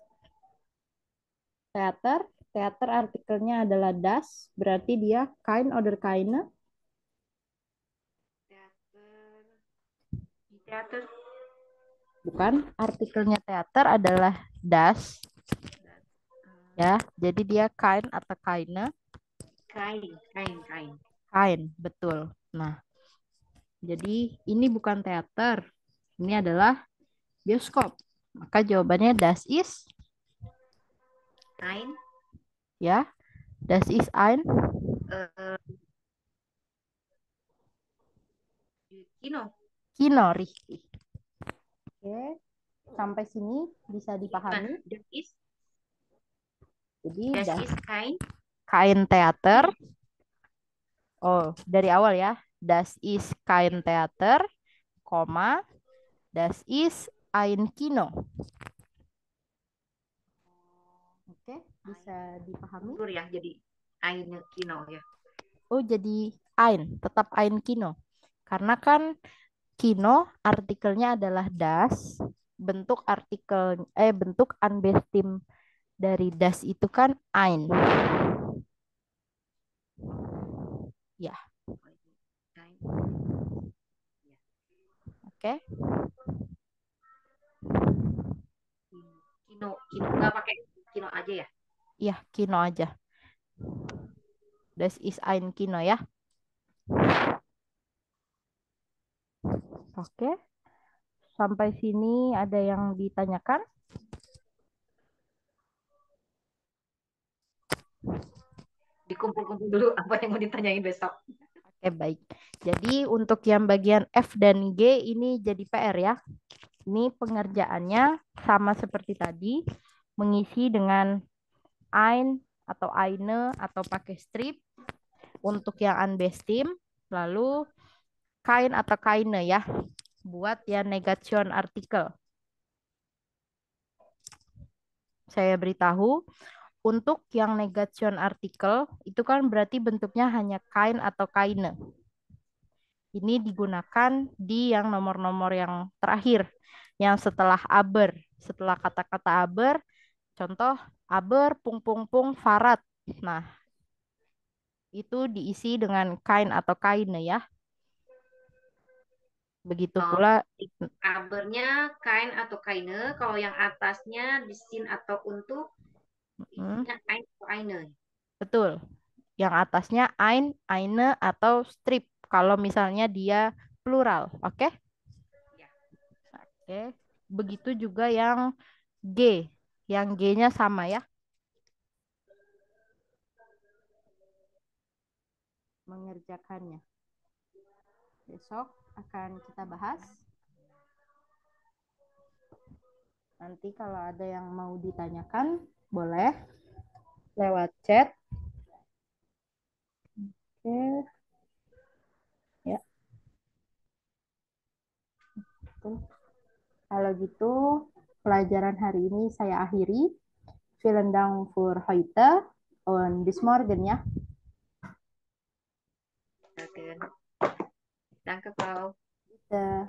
teater. Teater artikelnya adalah das, berarti dia kein oder keine.
Teater. Di teater.
Bukan, artikelnya teater adalah das. Ya, jadi dia kein atau keine.
Kain.
Kein, betul. Nah, jadi ini bukan teater. Ini adalah bioskop. Maka jawabannya das ist
Kain.
ya. Das ist ein
Kino.
Kino, richtig. Oke, sampai sini bisa dipahami.
Das ist.
Jadi
Das ist kein.
kein Theater. Oh, dari awal ya. Das ist kein Theater, koma, das ist ein Kino. Oke, bisa dipahami?
Mundur ya, jadi eine Kino ya.
Oh, jadi ein, tetap ein kino. Karena kan kino artikelnya adalah das, bentuk unbestim dari das itu kan ein. Ya,
Ein.
oke.
Kino nggak pakai kino aja ya?
Iya, kino aja. Das ist ein kino ya. Oke. Sampai sini ada yang ditanyakan?
Dikumpul-kumpul dulu apa yang mau ditanyain besok.
Oke, baik. Jadi untuk yang bagian F dan G ini jadi PR ya. Ini pengerjaannya sama seperti tadi, mengisi dengan ein atau eine atau pakai strip untuk yang unbestim, lalu kain atau keine ya, buat yang negation artikel. Saya beritahu, untuk yang negation artikel itu kan berarti bentuknya hanya kain atau keine. Ini digunakan di yang nomor-nomor yang terakhir, yang setelah aber. Setelah kata-kata aber, contoh aber pung pung pung farat. Nah, itu diisi dengan kain atau keine ya. Begitu
Oh,
pula
abernya kain atau kaine, kalau yang atasnya disin atau untuk isinya ein atau eine.
betul. Yang atasnya ein, eine atau strip kalau misalnya dia plural, oke?
Ya.
Oke. Begitu juga yang G. Yang G-nya sama ya. Mengerjakannya. Besok akan kita bahas. Nanti kalau ada yang mau ditanyakan, boleh lewat chat. Oke. Ya. Kalau gitu, pelajaran hari ini saya akhiri. Vielen Dank für heute und bis morgen ya.
Oke. Danke, Frau.
Bitte.